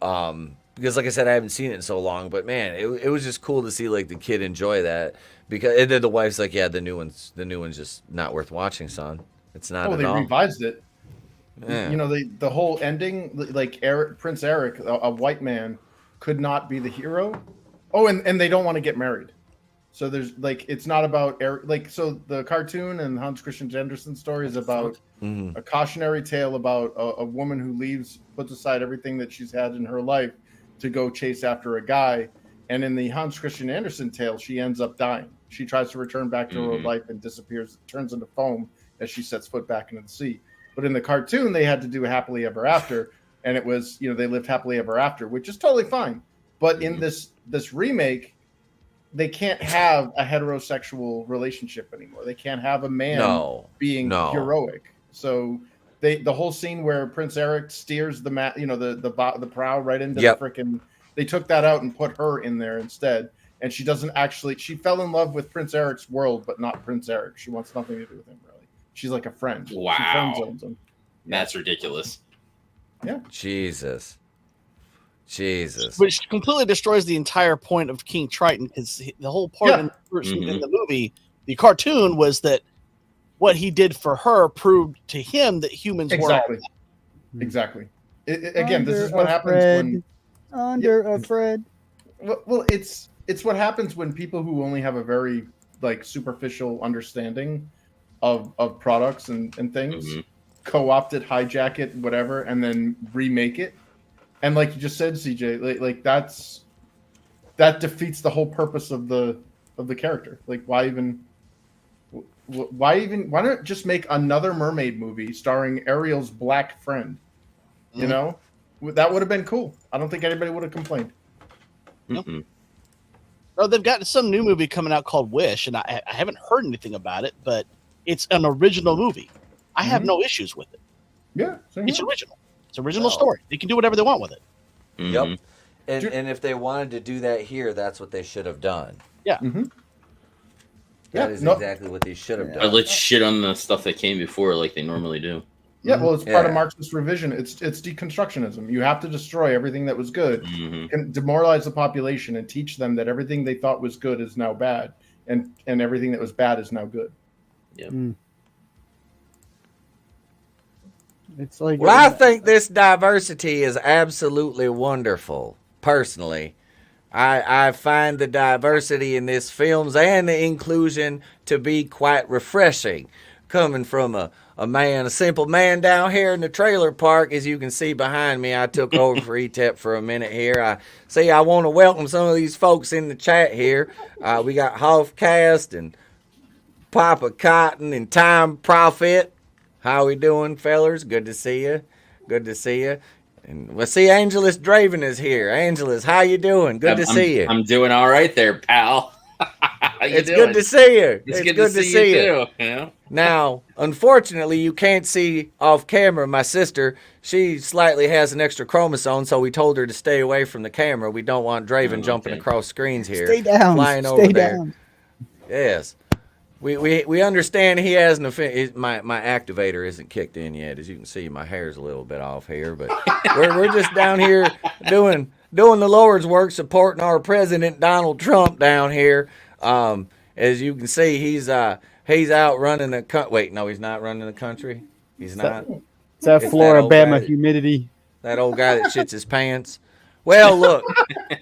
Because like I said, I haven't seen it in so long, but man, it was just cool to see like the kid enjoy that, because and then the wife's like, yeah, the new one's just not worth watching, son. It's not at they all. revised it. Yeah. You know, the whole ending, like Prince Eric, a white man, could not be the hero. Oh, and they don't want to get married. So there's like, it's not about Eric. Like, so the cartoon and Hans Christian Andersen story is about a cautionary tale about a woman who puts aside everything that she's had in her life to go chase after a guy. And in the Hans Christian Andersen tale, she ends up dying. She tries to return back to her life and disappears, turns into foam as she sets foot back into the sea. But in the cartoon, they had to do happily ever after, and it was, you know, they lived happily ever after, which is totally fine. But in this remake, they can't have a heterosexual relationship anymore. They can't have a man being heroic. So the whole scene where Prince Eric steers the prow right into the frickin', they took that out and put her in there instead. And she doesn't actually, she fell in love with Prince Eric's world, but not Prince Eric. She wants nothing to do with him, really. She's like a friend. Wow. She friend zones him. That's ridiculous. Yeah. Jesus. Which completely destroys the entire point of King Triton, because the whole part in the movie, the cartoon, was that what he did for her proved to him that humans were. Exactly. Again, this is what happens when a Fred. Well, it's what happens when people who only have a very like superficial understanding of products and things co-opt it, hijack it, whatever, and then remake it. And like you just said, CJ, like that defeats the whole purpose of the character. Like why not just make another mermaid movie starring Ariel's black friend? You know, that would have been cool. I don't think anybody would have complained. No, they've got some new movie coming out called Wish, and I haven't heard anything about it, but it's an original movie. I have no issues with it. Yeah, it's original. It's an original story. They can do whatever they want with it. Yep. And if they wanted to do that here, that's what they should have done. Yeah. That is exactly what they should have done. Let's shit on the stuff that came before like they normally do. Yeah, well, it's part of Marxist revision. It's deconstructionism. You have to destroy everything that was good, demoralize the population, and teach them that everything they thought was good is now bad, and everything that was bad is now good. Yeah. It's like, well, I think this diversity is absolutely wonderful. Personally, I find the diversity in this films and the inclusion to be quite refreshing, coming from a simple man down here in the trailer park. As you can see behind me, I took over for Etep for a minute here. I want to welcome some of these folks in the chat here. We got Hofcast and Papa Cotton and Time Prophet. How we doing, fellers? Good to see you. And we'll see AngelousDraven is here. Angelus, how you doing? Good to see you. I'm doing all right there, pal. It's good to see you. It's good to see you too. Yeah. Now, unfortunately, you can't see off camera my sister. She slightly has an extra chromosome, so we told her to stay away from the camera. We don't want Draven jumping across screens here. Stay down. Flying over there. Yes. We understand he has an offense. My activator isn't kicked in yet. As you can see, my hair's a little bit off here, but we're just down here doing the Lord's work, supporting our president Donald Trump down here. As you can see, he's out running the country. Wait, no, he's not running the country. He's not. It's that Florida-Bama humidity. That old guy that shits his pants. Well, look,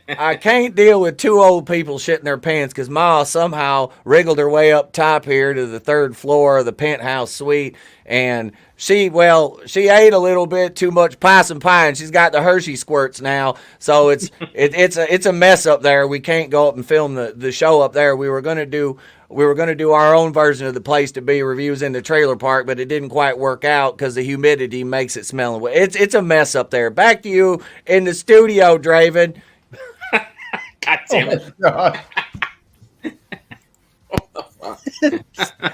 I can't deal with two old people shitting their pants because Ma somehow wriggled her way up top here to the third floor of the penthouse suite, and she ate a little bit too much possum pie, and she's got the Hershey squirts now, so it's a mess up there. We can't go up and film the show up there. We were gonna do our own version of the Place to Be reviews in the trailer park, but it didn't quite work out because the humidity makes it smell. It's a mess up there. Back to you in the studio, Draven. God damn it.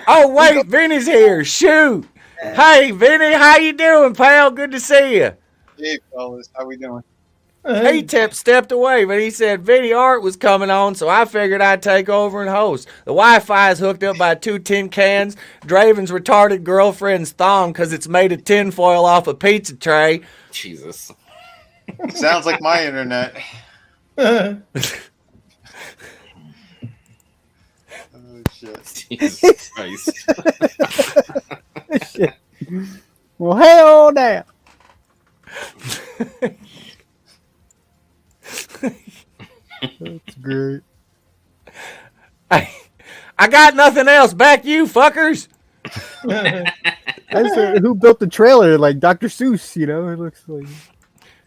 Oh, wait, Vinny's here. Shoot. Hey, Vinny, how you doing, pal? Good to see you. Hey, fellas. How we doing? Etep stepped away, but he said Vinnieart was coming on, so I figured I'd take over and host. The Wi-Fi is hooked up by 2 tin cans, Draven's retarded girlfriend's thong because it's made of tinfoil off a pizza tray. Jesus. Sounds like my internet. Oh, shit. Jesus Christ. Shit. Well, hell now. That's great. I got nothing else. Back you, fuckers. I said, who built the trailer? Like Dr. Seuss, you know? It looks like.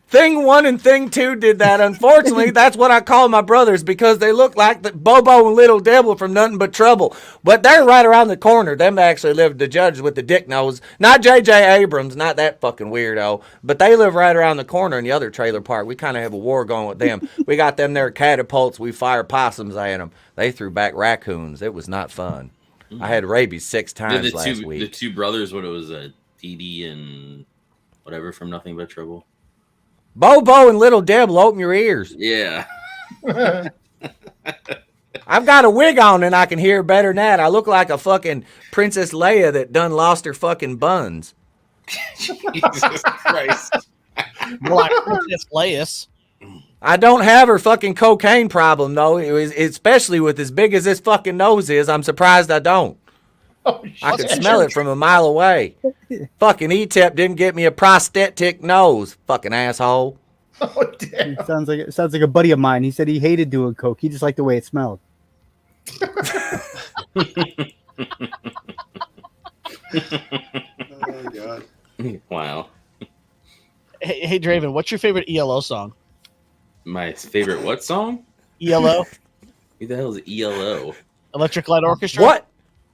Thing 1 and Thing 2 did that. Unfortunately, that's what I call my brothers because they look like the Bobo and Little Devil from Nothing But Trouble. But they're right around the corner. Them actually live, the judge with the dick nose. Not J.J. Abrams, not that fucking weirdo. But they live right around the corner in the other trailer park. We kind of have a war going with them. We got them there catapults. We fire possums at them. They threw back raccoons. It was not fun. I had rabies 6 times last week. The 2 brothers, what it was, Dee Dee and whatever from Nothing But Trouble. Bobo and Little Devil, open your ears. Yeah. I've got a wig on and I can hear better than that. I look like a fucking Princess Leia that done lost her fucking buns. Jesus Christ. More like Princess Leia. I don't have her fucking cocaine problem, though. Especially with as big as this fucking nose is. I'm surprised I don't. Oh, I could smell it from a mile away. Fucking Etep didn't get me a prosthetic nose. Fucking asshole. Oh, damn. It sounds like a buddy of mine. He said he hated doing coke. He just liked the way it smelled. Oh, God. Wow. Hey, Draven, what's your favorite ELO song? My favorite what song? ELO? Who the hell is ELO? Electric Light Orchestra? What?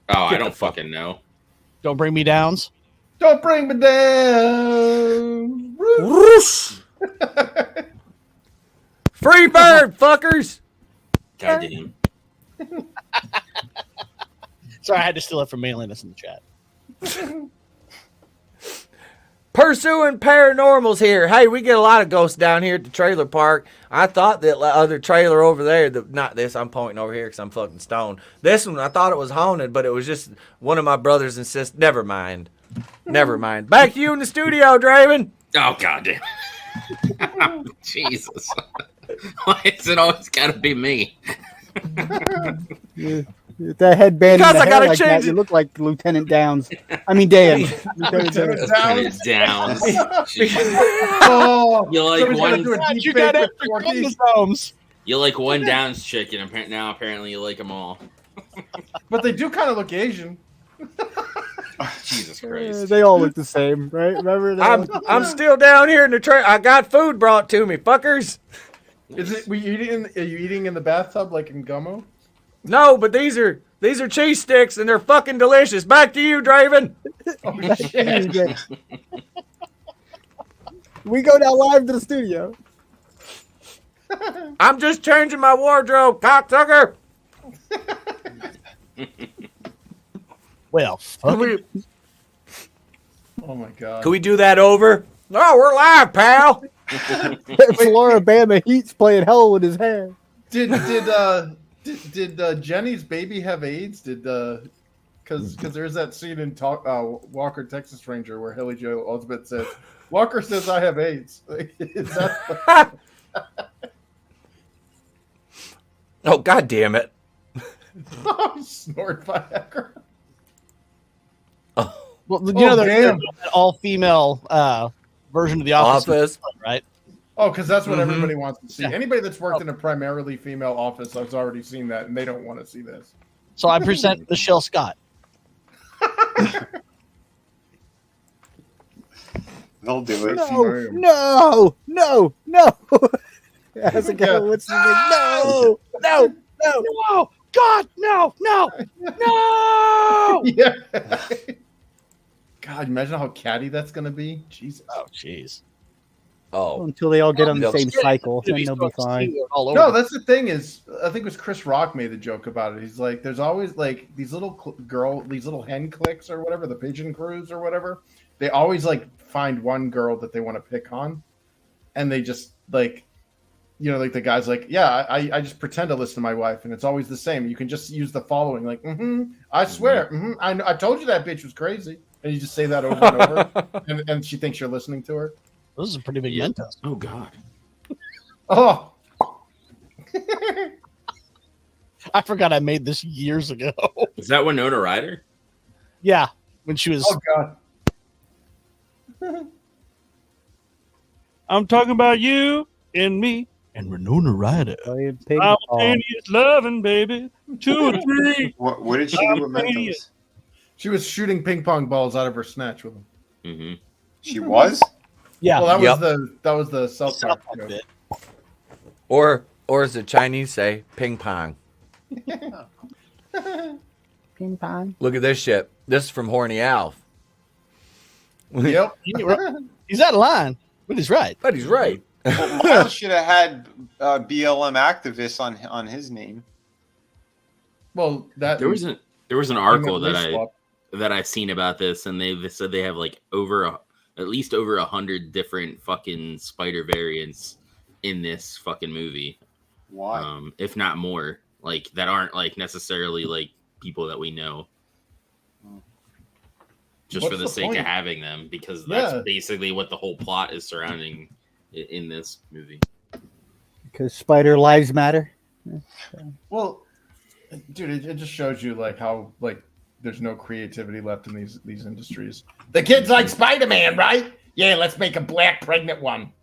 Oh, I don't fucking know. Don't Bring Me Downs? Don't bring me down. Roosh. Free bird, fuckers. Goddamn. Sorry, I had to steal it from Manliness in the chat. Pursuing Paranormals here. Hey, we get a lot of ghosts down here at the trailer park. I thought that other trailer over there, not this, I'm pointing over here because I'm fucking stoned. This one, I thought it was haunted, but it was just one of my brothers and sisters. Never mind. Never mind. Back to you in the studio, Draven. Oh, goddamn. Jesus. Why is it always got to be me? Yeah. That headband. Because I gotta like change that, you look like Lieutenant Downs. I mean, Dan. Lieutenant Downs. Oh, You like somebody's one? gonna do a God, deep you fake got with extra Porky. chromosomes. You like one Downs chicken, and now apparently you like them all. But they do kind of look Asian. Jesus Christ. They all look the same, right? Remember? I'm still down here in the trailer. I got food brought to me, fuckers. Is it? Are you eating in the bathtub like in Gummo? No, but these are cheese sticks and they're fucking delicious. Back to you, Draven. Oh shit! We go now live to the studio. I'm just changing my wardrobe, cocksucker. Well, fuck it. Oh my god! Can we do that over? No, we're live, pal. Florida Bama Heat's playing hell with his hair. Did Jenny's baby have AIDS? Because there's that scene in Walker Texas Ranger where Haley Joel Osment says, "Walker says I have AIDS." Is that? Oh, god damn it. Snort Viagra. Well, you know, there's damn. an all-female version of The Office, right? Oh, because that's what everybody wants to see. Anybody that's worked in a primarily female office, I've already seen that, and they don't want to see this. So I present Michelle Scott. They'll do it. No. How's it go? What's the thing? No. God, no. Yeah. God, imagine how catty that's going to be. Jesus. Oh, jeez. Oh. Until they all get on the same Yeah, cycle, it'll then they'll be fine. all over No, the- that's the thing is, I think it was Chris Rock made the joke about it. He's like, there's always like these little these little hen clicks or whatever, the pigeon crews or whatever. They always like find one girl that they want to pick on, and they just like you know, like the guy's like, yeah, I just pretend to listen to my wife, and it's always the same. You can just use the following, like, I swear, I told you that bitch was crazy, and you just say that over and over, and she thinks you're listening to her. Those are pretty big Mentos. Oh God. Oh. I forgot I made this years ago. Is that Winona Ryder? Yeah, when she was. Oh God. I'm talking about you and me and Winona Ryder. Simultaneous loving, baby. 2 or 3. What did she do with Mentos? She was shooting ping pong balls out of her snatch with them. Mm-hmm. She was? Yeah. Well, that was the South Park bit. Or as the Chinese say, ping pong. Ping pong. Look at this shit. This is from Horny Alf. Yep. He's out of line, but he's right. But he's right. Well, Miles should have had BLM activists on his name. Well, that there was an article that I seen about this, and they said they have like at least over 100 different fucking spider variants in this fucking movie. Why? If not more, like that aren't like necessarily like people that we know. Just What's for the the sake point? of having them, because that's basically what the whole plot is surrounding in this movie. Because spider lives matter. Well, dude, it just shows you like how like there's no creativity left in these industries. The kids like Spider-Man, right? Yeah, let's make a black pregnant one.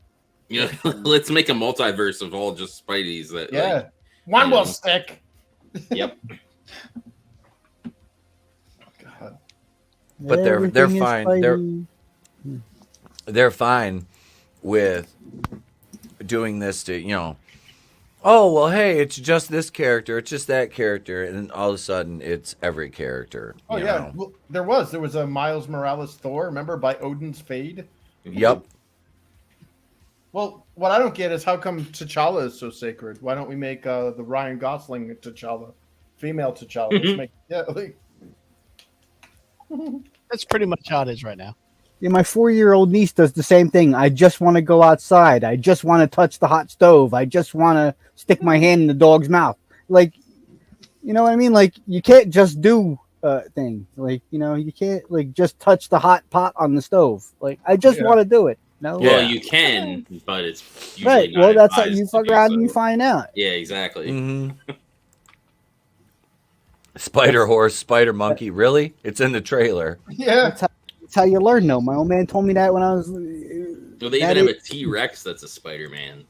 Yeah, let's make a multiverse of all just Spideys. That like, one will stick. Yep. God. But they're fine. They're fine with doing this to, you know, oh well, hey, it's just this character, it's just that character, and then all of a sudden it's every character. Oh you yeah, know? well, there was a Miles Morales Thor, remember, by Odin's Fade. Yep. Well, what I don't get is how come T'Challa is so sacred? Why don't we make the Ryan Gosling T'Challa, female T'Challa? Let's make That's pretty much how it is right now. Yeah, my 4-year-old niece does the same thing. I just want to go outside. I just want to touch the hot stove. I just want to stick my hand in the dog's mouth. Like, you know what I mean? Like, you can't just do thing. Like, you know, you can't like just touch the hot pot on the stove. Like, I just want to do it. No. Well, you can, but it's usually right. not Well, that's how advised you to fuck do around so. and you find out. Yeah, exactly. Mm-hmm. Spider horse, spider monkey. Really? It's in the trailer. Yeah. That's how you learn, though. My old man told me that when I was. Well, they even have a T-Rex that's a Spider-Man.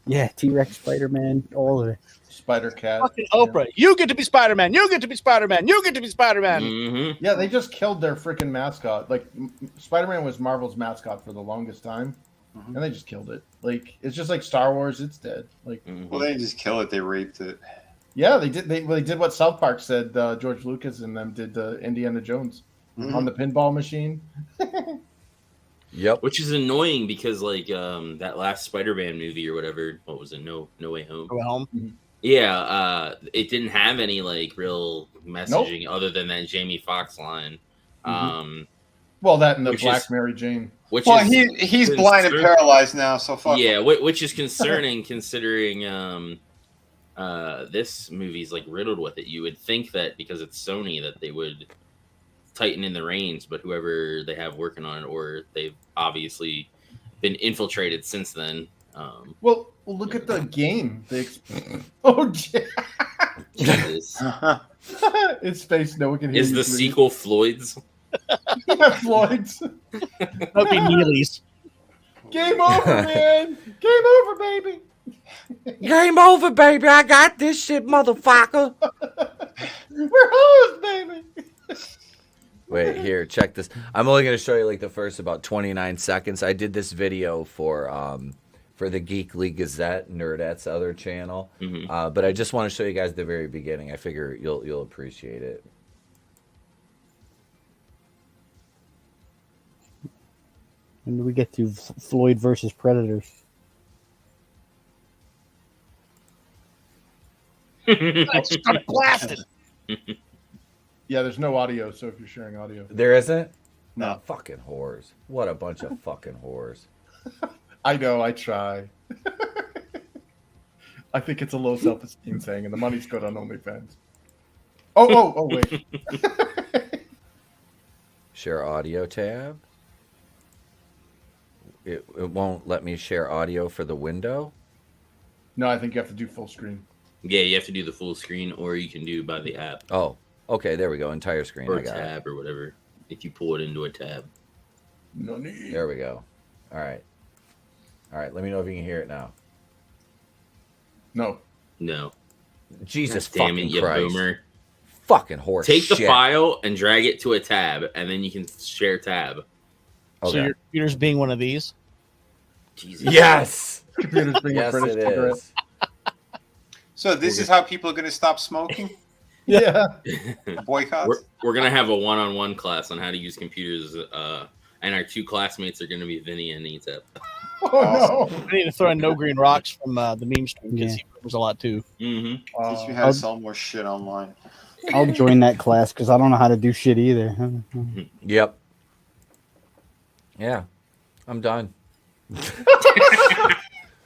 Yeah, T-Rex, Spider-Man, all of it. Spider Cat. Fucking Oprah. You get to be Spider-Man. You get to be Spider-Man. You get to be Spider-Man. Mm-hmm. Yeah, they just killed their freaking mascot. Like, Spider-Man was Marvel's mascot for the longest time, and they just killed it. Like, it's just like Star Wars. It's dead. Like, Well, they didn't just kill it; they raped it. yeah, they did. They did what South Park said. George Lucas and them did Indiana Jones on the pinball machine. Yep. Which is annoying because, like, that last Spider-Man movie or whatever, what was it? No Way Home. Go home. Yeah, it didn't have any like real messaging other than that Jamie Foxx line. Well, that and the Black Mary Jane. Which Well, is he's blind and paralyzed now, so fuck. Yeah, which is concerning considering this movie's like riddled with it. You would think that because it's Sony that they would tighten in the reins, but whoever they have working on it, or they've obviously been infiltrated since then. Well, look at the game. Oh, it's space. No one can hear Is you the breathe. sequel Floyd's? Yeah, Floyd's. That'd be Neely's. Game over, man. Game over, baby. Game over, baby. I got this shit, motherfucker. We're hosed, baby. Wait, here, check this. I'm only going to show you like the first about 29 seconds. I did this video for the Geekly Gazette, Nerdette's other channel. But I just want to show you guys the very beginning. I figure you'll appreciate it. When do we get to Floyd versus Predators? I just got blasted. Yeah, there's no audio, so if you're sharing audio. There isn't? No. Fucking whores. What a bunch of fucking whores. I know, I try. I think it's a low self-esteem thing, and the money's good on OnlyFans. Oh, wait. Share audio tab. It won't let me share audio for the window. No, I think you have to do full screen. Yeah, you have to do the full screen, or you can do by the app. Oh, okay, there we go. Entire screen. Or I got tab, or whatever. If you pull it into a tab. No need. There we go. All right. Let me know if you can hear it now. No. Jesus Damn fucking it, you Christ. boomer. Fucking horse Take shit. the file and drag it to a tab, and then you can share tab. Okay. So your computer's being one of these? Jesus. Yes. Computer's being a British cigarette. So this is how people are going to stop smoking? Yeah. Boycotts? We're going to have a one-on-one class on how to use computers, and our 2 classmates are going to be Vinny and Etep. Oh, no. I need to throw in No Green Rocks from the meme stream because he remembers a lot too. Mm-hmm. Teach me how to sell more shit online. I'll join that class because I don't know how to do shit either. Yep. Yeah. I'm done. He's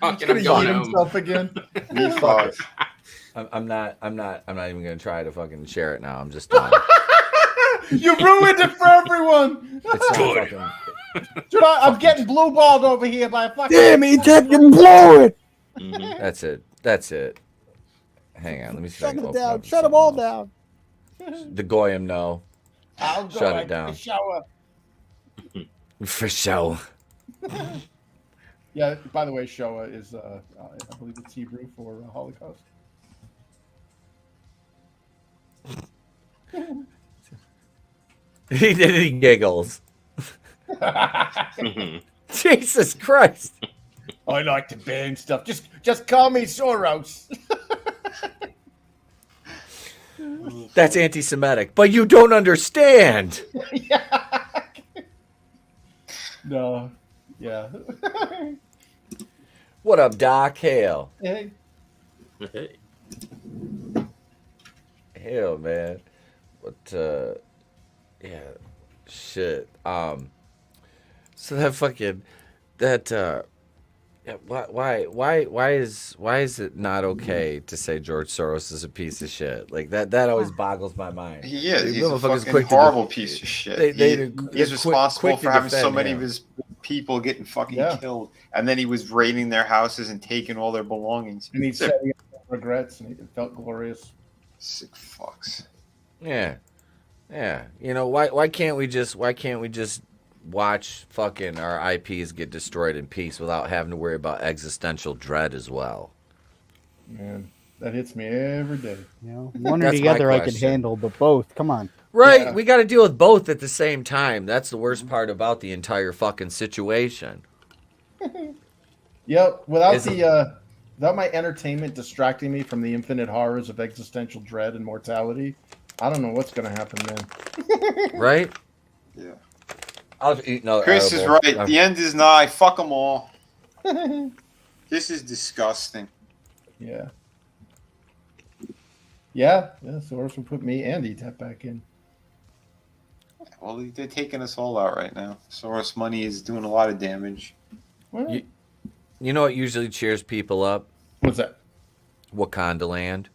gonna eat himself again. Fuck. I'm not even gonna try to fucking share it now. I'm just done. You ruined it for everyone. It's not fucking... Dude, I'm getting blue balled over here by a fucking. Damn it, Etep, you blow it. Mm-hmm. That's it. Hang on, let me see. Shut it down. Shut them all down. The Goyim, no. I'll go Shut right it down. to the shower. For sure. Yeah, by the way, Shoah is, I believe it's Hebrew for Holocaust. He giggles. Jesus Christ. I like to burn stuff. Just call me Soros. That's anti-Semitic, but you don't understand. No. Yeah. What up, Doc? Hell. Hey. Hey. Hell, man. But, yeah. Shit. So that fucking, yeah, why is it not okay to say George Soros is a piece of shit? Like that always boggles my mind. He is. He's a Motherfuckers fucking horrible piece of shit. He's responsible quick for having so defend many him. of his people getting fucking killed, and then he was raiding their houses and taking all their belongings. And he said he had no regrets, and he felt glorious. Sick fucks. Yeah. You know, why can't we just watch fucking our IPs get destroyed in peace without having to worry about existential dread as well? Man, that hits me every day. You know, one or the other I could handle, but both. Come on. Right, Yeah. we got to deal with both at the same time. That's the worst part about the entire fucking situation. Yep. Without my entertainment distracting me from the infinite horrors of existential dread and mortality, I don't know what's going to happen then. Right? Yeah. I'll eat another Chris is edible. right. The end is nigh. Fuck them all. This is disgusting. Yeah. Yeah. Soros will put me and Etep back in. Well, they're taking us all out right now. Soros money is doing a lot of damage. Well, You know what usually cheers people up? what's that? Wakanda Land.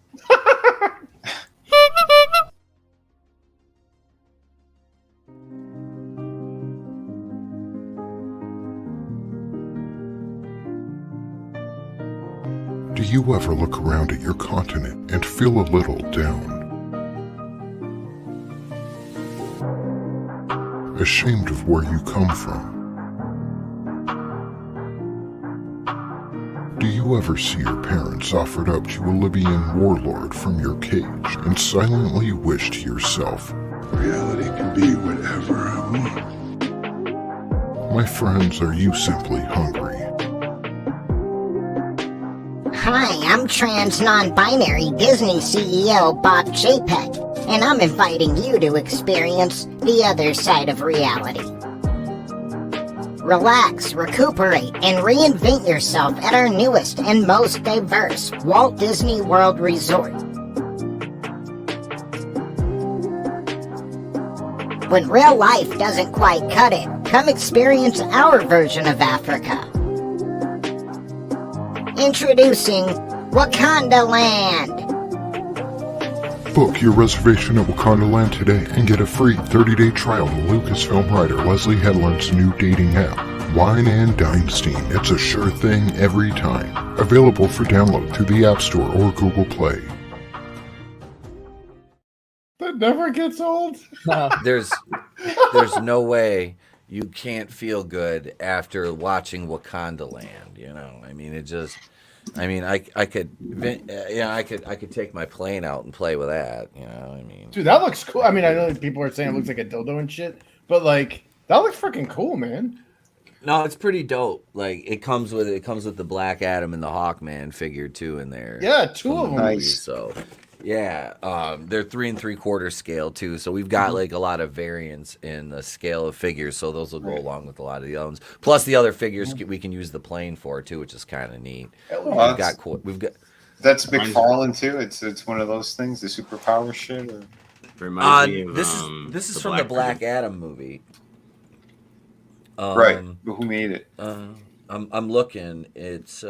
Do you ever look around at your continent and feel a little down? Ashamed of where you come from? Do you ever see your parents offered up to a Libyan warlord from your cage and silently wish to yourself, Reality can be whatever I want. my friends, are you simply hungry? Hi, I'm trans non-binary Disney CEO Bob Chapek, and I'm inviting you to experience the other side of reality. Relax, recuperate, and reinvent yourself at our newest and most diverse Walt Disney World Resort. When real life doesn't quite cut it, come experience our version of Africa. Introducing Wakanda Land. Book your reservation at Wakanda Land today and get a free 30-day trial to Lucasfilm writer Leslie Headland's new dating app, Wine and Dine Steam. It's a sure thing every time. Available for download through the App Store or Google Play. That never gets old. There's no way you can't feel good after watching Wakanda Land. You know, I mean, I could take my plane out and play with that. You know, I mean, dude, that looks cool. I mean, I know people are saying it looks like a dildo and shit, but like that looks freaking cool, man. No, it's pretty dope. Like it comes with the Black Adam and the Hawkman figure too in there. Yeah, two of them. Nice. So, yeah, they're 3 3/4 scale too. So we've got like a lot of variants in the scale of figures. So those will go along with a lot of the other ones. Plus the other figures we can use the plane for too, which is kind of neat. We've got. That's McFarlane too. It's one of those things, the superpower shit. Or... Reminds me of, this is from the Black Adam movie. Right, but who made it? I'm looking. It's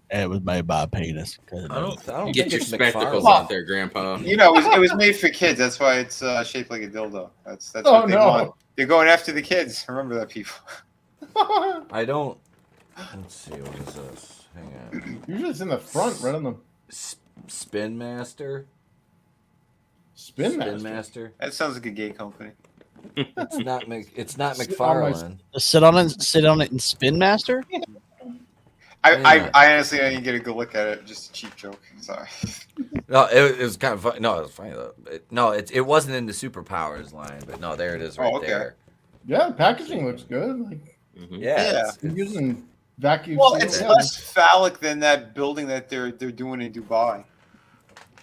it was made by a penis. I don't get your spectacles McFarlane. out there, Grandpa. You know, it was made for kids. That's why it's shaped like a dildo. That's Oh, what they no. want. They're going after the kids. Remember that, people. I don't. Let's see. What is this? Hang on. Usually it's in the front, right on the Spin Master. Spin Master. That sounds like a gay company. It's not McFarlane. Sit on it and Spin Master. I honestly I didn't get a good look at it. Just a cheap joke. Sorry. No, it was kind of funny. No, it was funny though. It wasn't in the Superpowers line, but no, there it is right there. Yeah, the packaging looks good. Like, yeah. It's using vacuum. Well, it's less phallic than that building that they're doing in Dubai.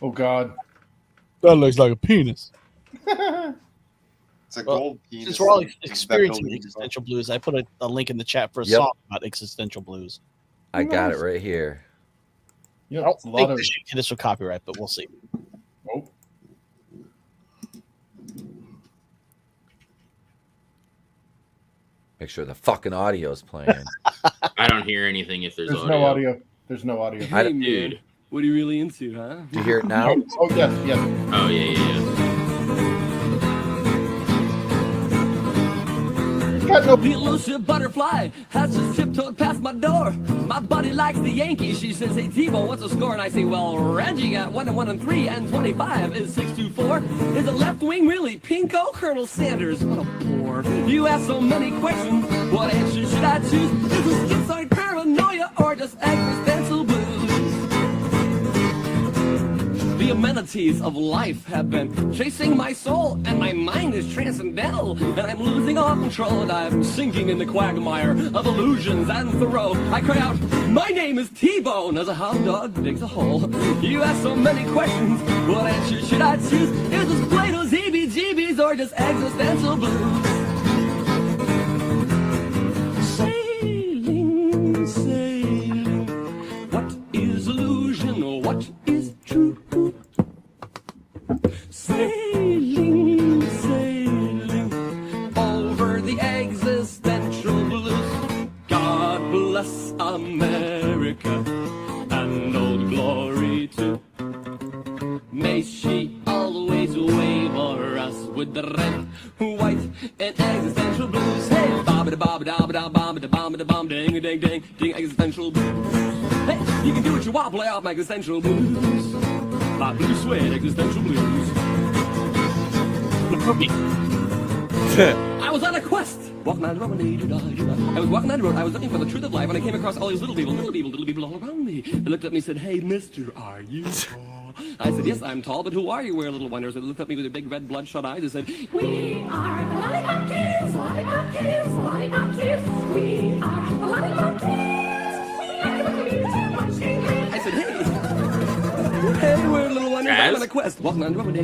Oh God. That looks like a penis. It's a gold penis. Since we're all experiencing existential blues, I put a link in the chat for a song about existential blues. I got it right here. Yeah, I don't think this should get us for copyright, but we'll see. Oh. Make sure the fucking audio's playing. I don't hear anything if there's audio. no audio. There's no audio. Hey, dude. What are you really into, huh? Do you hear it now? Oh, yes. Oh, yeah. Got no Lucia Butterfly has just tiptoed past my door. My buddy likes the Yankees. She says, "Hey, T-Bone, what's the score?" And I say, "Well, Reggie got 1-1-3, and 25 is 6-2-4. Is the left wing really pinko? Colonel Sanders, what a bore. You ask so many questions. What answer should I choose? Is it schizoid paranoia or just existential blues? The amenities of life have been chasing my soul, and my mind is transcendental, and I'm losing all control, and I'm sinking in the quagmire of illusions and Thoreau. I cry out, "My name is T-Bone," as a hound dog digs a hole. You ask so many questions, what answer should I choose? Is this Plato's heebie-jeebies or just existential blues? Sailing, sailing, what is illusion, what is true? Sailing, sailing over the existential blues. God bless America and old glory too. May she always wave o'er us with the red, white, and existential blues. Hey, bob-a-da-bob-a-da-bob-a-da-bomb-a-da-bomb, ding-a-ding-ding, ding, existential blues. Hey, you can do what you want, play off my existential blues. My blue sweat, existential blues. I was on a quest. Walking on the road, I was walking on the road. I was looking for the truth of life, and I came across all these little people all around me. They looked at me and said, "Hey, mister, are you tall?" I said, "Yes, I'm tall, but who are you?" We're little wonders. They looked at me with their big red bloodshot eyes and said, "We are the Lollipop Kids, Lollipop Kids, Lollipop Kids. We are the Lollipop Kids." I said, "Hey, we're little wonders. I'm on a quest. Walking on the road,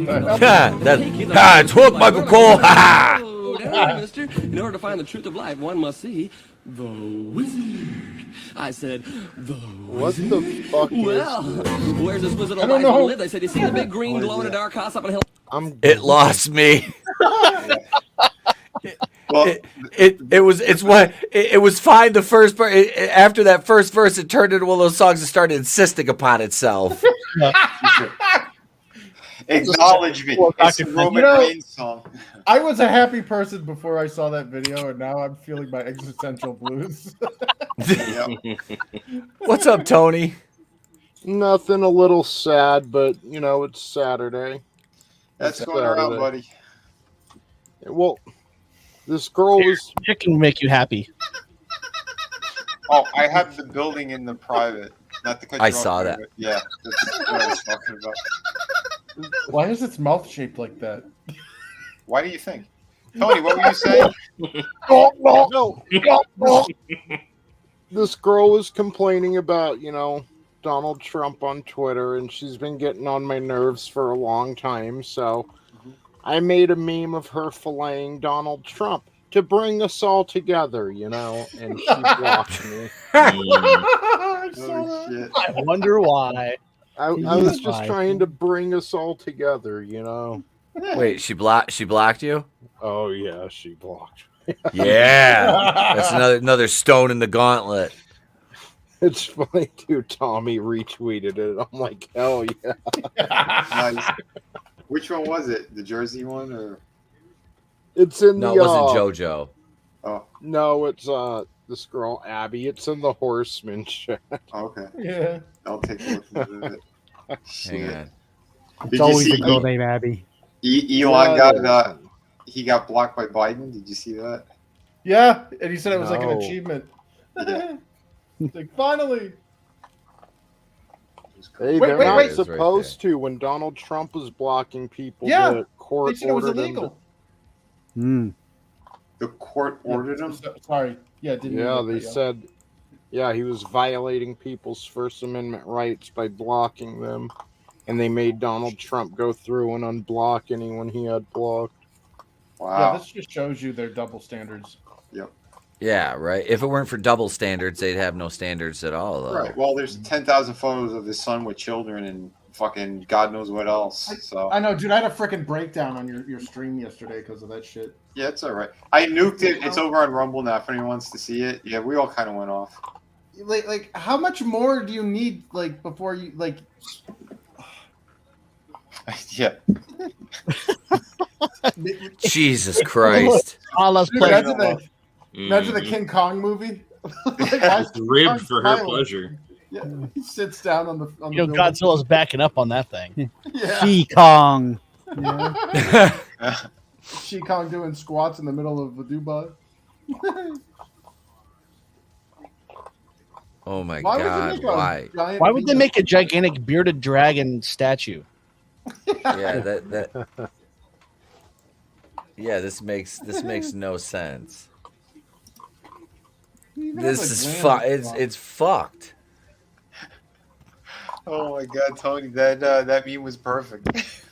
It's Hook, Michael Cole. Ha Mister, in order to find the truth of life, one must see the wizard. I said, the wizard? What the fuck well, where's this wizard of life gonna live? They said, "You see the big green glow in the dark house up on the hill?" It lost me. Well, it was fine the first part. After that first verse, it turned into one of those songs that started insisting upon itself. Acknowledgement. It's a Roman Reigns song. I was a happy person before I saw that video, and now I'm feeling my existential blues. What's up, Tony? Nothing, a little sad, but it's Saturday. That's going around, buddy. Well, this girl was. Chicken will make you happy. Oh, I have the building in the private. Not the cut you I off saw that. private. Yeah, that's what I was talking about. Why is its mouth shaped like that? Why do you think? Tony, what were you saying? No. This girl was complaining about, Donald Trump on Twitter, and she's been getting on my nerves for a long time, so I made a meme of her filleting Donald Trump to bring us all together, and she blocked me. Oh, shit. I wonder why. I was just trying to bring us all together, Wait, she blocked you? Oh yeah, she blocked me. Yeah, that's another stone in the gauntlet. It's funny too. Tommy retweeted it. I'm like, hell yeah. Nice. Which one was it? The Jersey one, or? It's in No, the. it wasn't JoJo. Oh no, it's this girl Abby. It's in the Horseman chat. Okay. Yeah. I'll take a look at it. Hang on. It's always a girl named Abby. Elon he got blocked by Biden. Did you see that? Yeah, and he said it was like an achievement. It's like, finally. Hey, they're not supposed to. When Donald Trump was blocking people, the court they said it was ordered illegal. The court ordered him? Sorry. Yeah, they said he was violating people's First Amendment rights by blocking them. And they made Donald Trump go through and unblock anyone he had blocked. Wow. Yeah, this just shows you their double standards. Yep. Yeah, right. If it weren't for double standards, they'd have no standards at all, though. Right. Well, there's 10,000 photos of his son with children and fucking God knows what else. So I know, dude. I had a freaking breakdown on your stream yesterday because of that shit. Yeah, it's all right. I nuked it. It's over on Rumble now. If anyone wants to see it, yeah, we all kind of went off. Like, how much more do you need, before you Yeah. Jesus Christ. Imagine the King Kong movie. It's ribbed for her pleasure. Yeah, he sits down on the Godzilla's backing up on that thing. Yeah. King Kong. King Kong doing squats in the middle of Dubai. Oh my God! Why? Why would they make a gigantic bearded dragon statue? Yeah, that. Yeah, this makes no sense. This is it's fucked. Oh my God, Tony, that meme was perfect.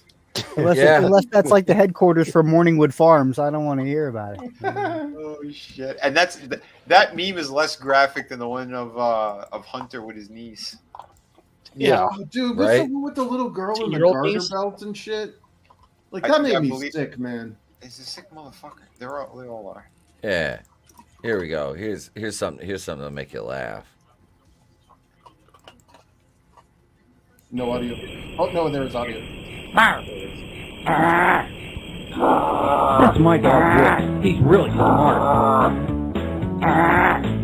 Unless that's like the headquarters for Morningwood Farms, I don't want to hear about it. Oh shit! And that meme is less graphic than the one of Hunter with his niece. Yeah, dude, what's right? the one with the little girl in the Two-year-old garter niece? belts and shit? Like that made me sick, man. He's a sick motherfucker. They all are. Yeah. Here we go. Here's something to make you laugh. No audio. Oh no, there is audio. That's my dog, Rick. He's really smart.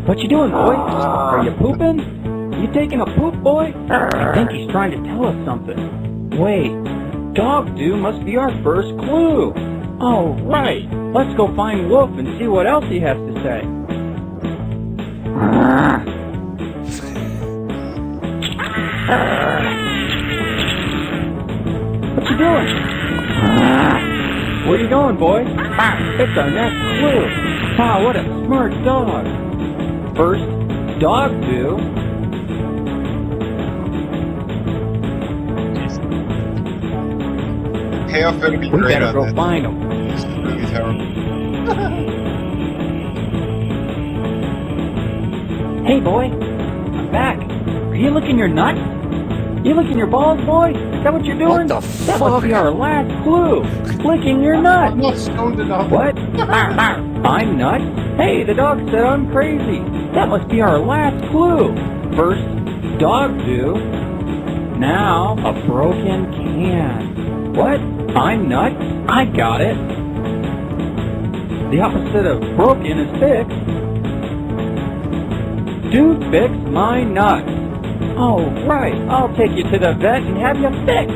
What you doing, boy? Are you pooping? You taking a poop, boy? I think he's trying to tell us something. Wait, dog do must be our first clue. Oh, right. Let's go find Wolf and see what else he has to say. What you doing? Where you going, boy? It's our next clue. Wow, what a smart dog. First, dog do. Payoff better be We great better on go this. find him. This is really terrible. Hey, boy. I'm back. Are you licking your nuts? You licking your balls, boy? Is that what you're doing? What the That fuck? must be our last clue. Flicking your nut. I'm not stoned enough. What? I'm nuts? Hey, the dog said I'm crazy. That must be our last clue. First, dog do. Now, a broken can. What? I'm nuts? I got it. The opposite of broken is fixed. Do fix my nuts. Oh, right. I'll take you to the vet and have you fixed.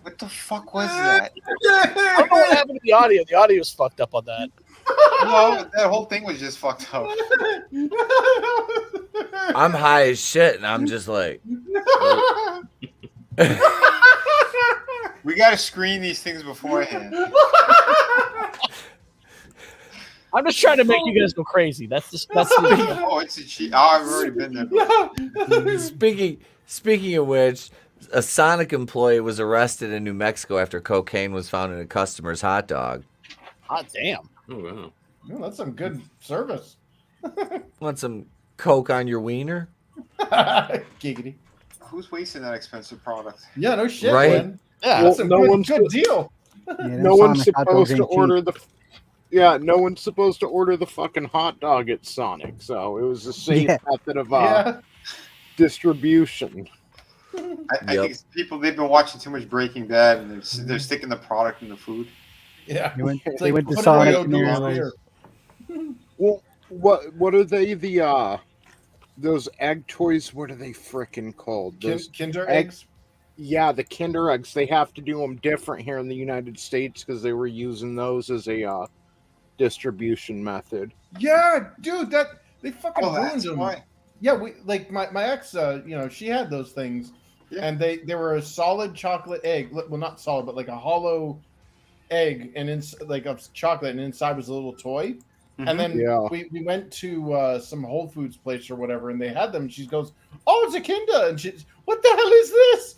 What the fuck was that? I don't know what happened to the audio. The audio's fucked up on that. No, that whole thing was just fucked up. I'm high as shit, and I'm just like, We gotta screen these things beforehand. I'm just trying to make you guys go crazy. That's the Oh, it's a cheat. Oh, I've already been there. Speaking of which, a Sonic employee was arrested in New Mexico after cocaine was found in a customer's hot dog. Hot damn. Oh, wow. Well, that's some good service. Want some coke on your wiener? Giggity. Who's wasting that expensive product? Yeah, no shit, Right? man. Yeah. That's a good deal. No one's supposed to order the. Yeah, no one's supposed to order the fucking hot dog at Sonic, so it was a safe method of distribution. I think it's people, they've been watching too much Breaking Bad, and they're sticking the product in the food. Yeah, They went like, to what Sonic do I and do they were out like, here? Well, what are they? Those egg toys? What are they frickin' called? Those Kinder eggs. Yeah, the Kinder eggs. They have to do them different here in the United States because they were using those as a distribution method. Yeah, dude, that they fucking ruined that's them. why. Yeah, we like my ex. She had those things, and they were a solid chocolate egg. Well, not solid, but like a hollow egg, and like of chocolate, and inside was a little toy. And then we went to some Whole Foods place or whatever, and they had them. And she goes, "Oh, it's a Kinder," and she's, "What the hell is this?"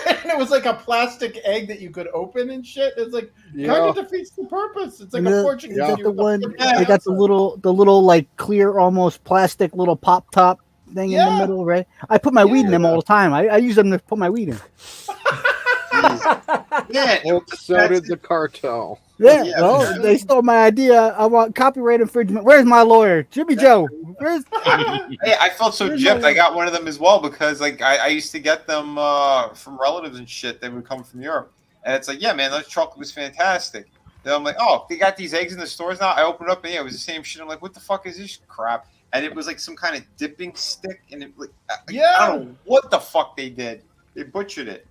And it was like a plastic egg that you could open and shit. It's like kind of defeats the purpose. It's like a fortune. Is that the one? They got the little like clear, almost plastic little pop top thing in the middle, right? I put my weed in them all the time. I use them to put my weed in. Yeah, so did the cartel. Yeah, well, they stole my idea. I want copyright infringement. Where's my lawyer, Jimmy Joe? Where's? Hey, I felt so gypped. I got one of them as well because like I used to get them from relatives and shit. They would come from Europe, and it's like, yeah, man, that chocolate was fantastic. Then I'm like, oh, they got these eggs in the stores now. I opened up and it was the same shit. I'm like, what the fuck is this crap? And it was like some kind of dipping stick, and it like, I don't know what the fuck they did. They butchered it.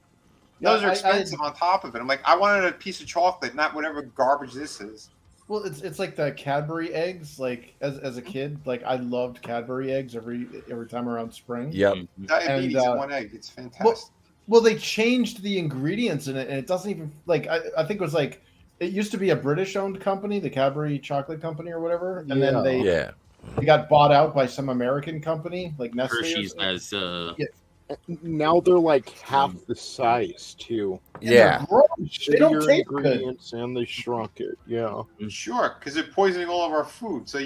Those are expensive on top of it. I'm like, I wanted a piece of chocolate, not whatever garbage this is. Well, it's like the Cadbury eggs. Like as a kid, like I loved Cadbury eggs every time around spring. Yep. Diabetes in one egg. It's fantastic. Well, they changed the ingredients in it, and it doesn't even like I think it was like it used to be a British-owned company, the Cadbury Chocolate Company or whatever, and then they got bought out by some American company like Nestle. Hershey's has Now they're like half the size too. Yeah, they don't taste ingredients and they shrunk it. Yeah, sure, because they're poisoning all of our food. So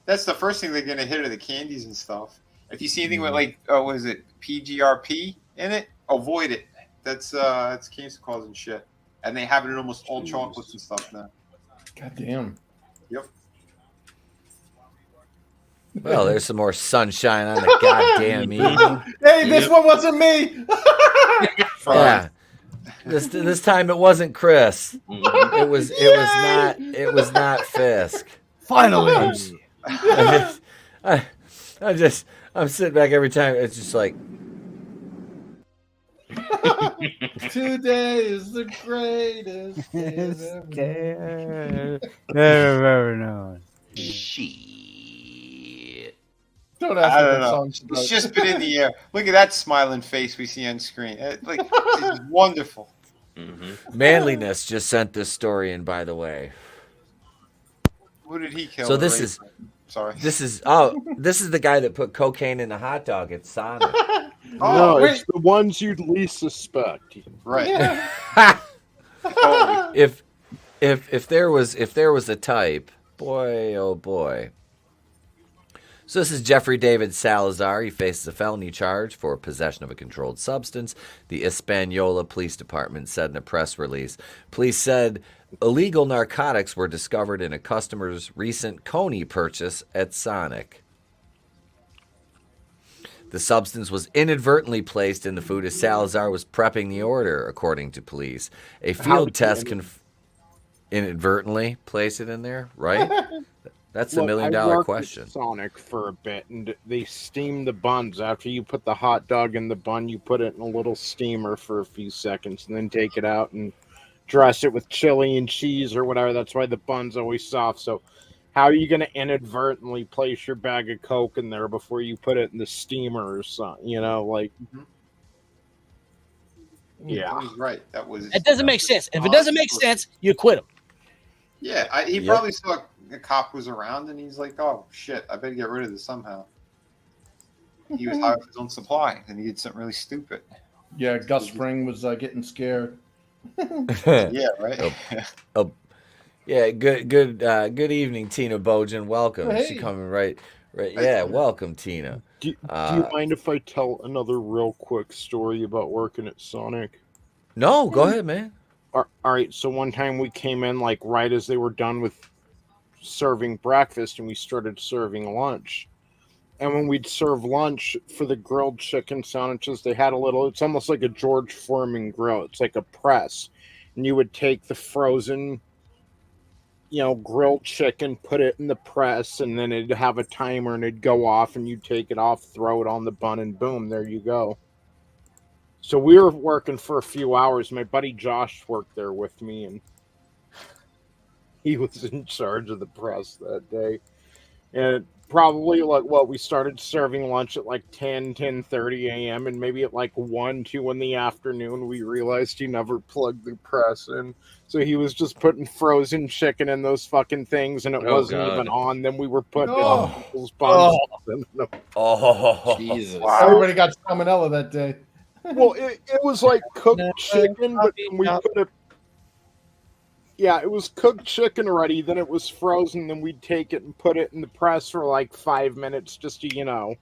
that's the first thing they're gonna hit are the candies and stuff. If you see anything with like what is it, PGRP in it, avoid it. That's cancer causing shit, and they have it in almost all chocolates and stuff now. God damn. Yep. Well, there's some more sunshine on the goddamn evening. Hey, this one wasn't me. Yeah. This time it wasn't Chris. It was not Fisk. Finally. I'm sitting back every time. It's just like Today is the greatest day Never known. Don't ask I me don't what know. song's about. It's just been in the air. Look at that smiling face we see on screen. It's wonderful. Manliness just sent this story in, by the way. Who did he kill? So this is the guy that put cocaine in a hot dog at Sonic. It's the ones you'd least suspect. Right. Yeah. If there was a type, boy oh boy. So this is Jeffrey David Salazar. He faces a felony charge for possession of a controlled substance. The Hispaniola Police Department said in a press release. Police said illegal narcotics were discovered in a customer's recent Coney purchase at Sonic. The substance was inadvertently placed in the food as Salazar was prepping the order, according to police. A field test can inadvertently place it in there, right? That's the $1 million question. At Sonic for a bit, and they steam the buns. After you put the hot dog in the bun, you put it in a little steamer for a few seconds, and then take it out and dress it with chili and cheese or whatever. That's why the bun's always soft. So how are you going to inadvertently place your bag of Coke in there before you put it in the steamer or something? You know, like, yeah. That was right. It doesn't make sense. If it doesn't make sense, you quit him. Yeah, he probably saw a cop was around, and he's like, "Oh shit, I better get rid of this somehow." He was high off his own supply, and he did something really stupid. Yeah, Gus Fring was getting scared. Yeah, right. Yeah, good evening, Tina Bojan. Welcome. Hey. She coming right. Yeah, welcome, Tina. Do you mind if I tell another real quick story about working at Sonic? No, go ahead, man. All right, so one time we came in like right as they were done with serving breakfast, and we started serving lunch. And when we'd serve lunch for the grilled chicken sandwiches, they had it's almost like a George Foreman grill. It's like a press. And you would take the frozen, grilled chicken, put it in the press, and then it'd have a timer and it'd go off, and you'd take it off, throw it on the bun, and boom, there you go. So we were working for a few hours. My buddy Josh worked there with me, and he was in charge of the press that day. And probably we started serving lunch at like 10:30 a.m. and maybe at like 1, 2 in the afternoon, we realized he never plugged the press in. So he was just putting frozen chicken in those fucking things, and it wasn't even on. Then we were putting it on people's buns. Jesus. Wow. Everybody got salmonella that day. Well, it was like cooked chicken, but we put it. Yeah, it was cooked chicken already. Then it was frozen. Then we'd take it and put it in the press for like 5 minutes just to,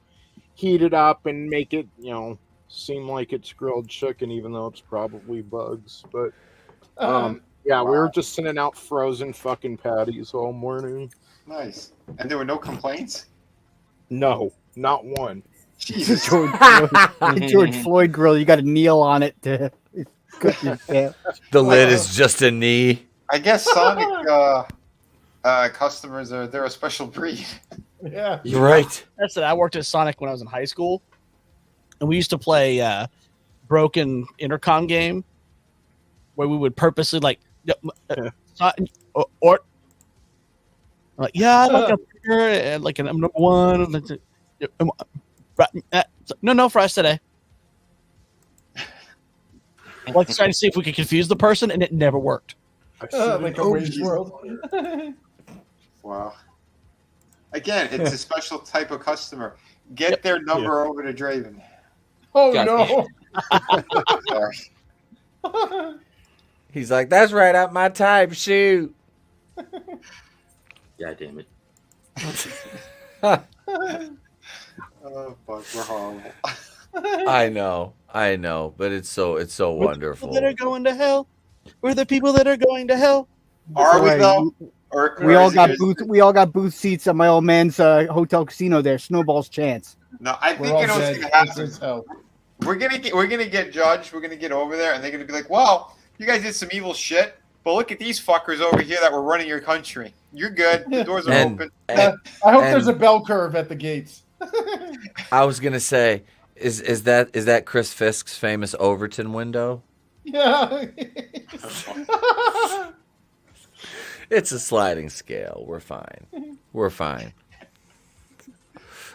heat it up and make it, seem like it's grilled chicken, even though it's probably bugs. But, we were just sending out frozen fucking patties all morning. Nice. And there were no complaints? No, not one. Jesus. George Floyd grill, you got to kneel on it to cook your tail. The lid is just a knee. I guess Sonic customers they're a special breed. Yeah, you're right. That's it. I worked at Sonic when I was in high school, and we used to play broken intercom game where we would purposely I like a burger and like a number one. No fries today. Like trying to see if we could confuse the person, and it never worked. Like a Wayne's World. Wow. Again, it's a special type of customer. Get their number over to Draven. Oh, no. Sorry. He's like, that's right up my type. Shoot. God damn it. Oh, fuck, we're horrible. I know, but it's so wonderful. People that are going to hell. We're the people that are going to hell. Are we though? We all got booth seats at my old man's hotel casino there. Snowball's chance. No, I think you know what's gonna happen. We're gonna get judged. We're gonna get over there, and they're gonna be like, "Well, you guys did some evil shit, but look at these fuckers over here that were running your country. You're good. The doors are open." I hope there's a bell curve at the gates. I was gonna say, is that Chris Fisk's famous Overton window? Yeah. It's a sliding scale. We're fine.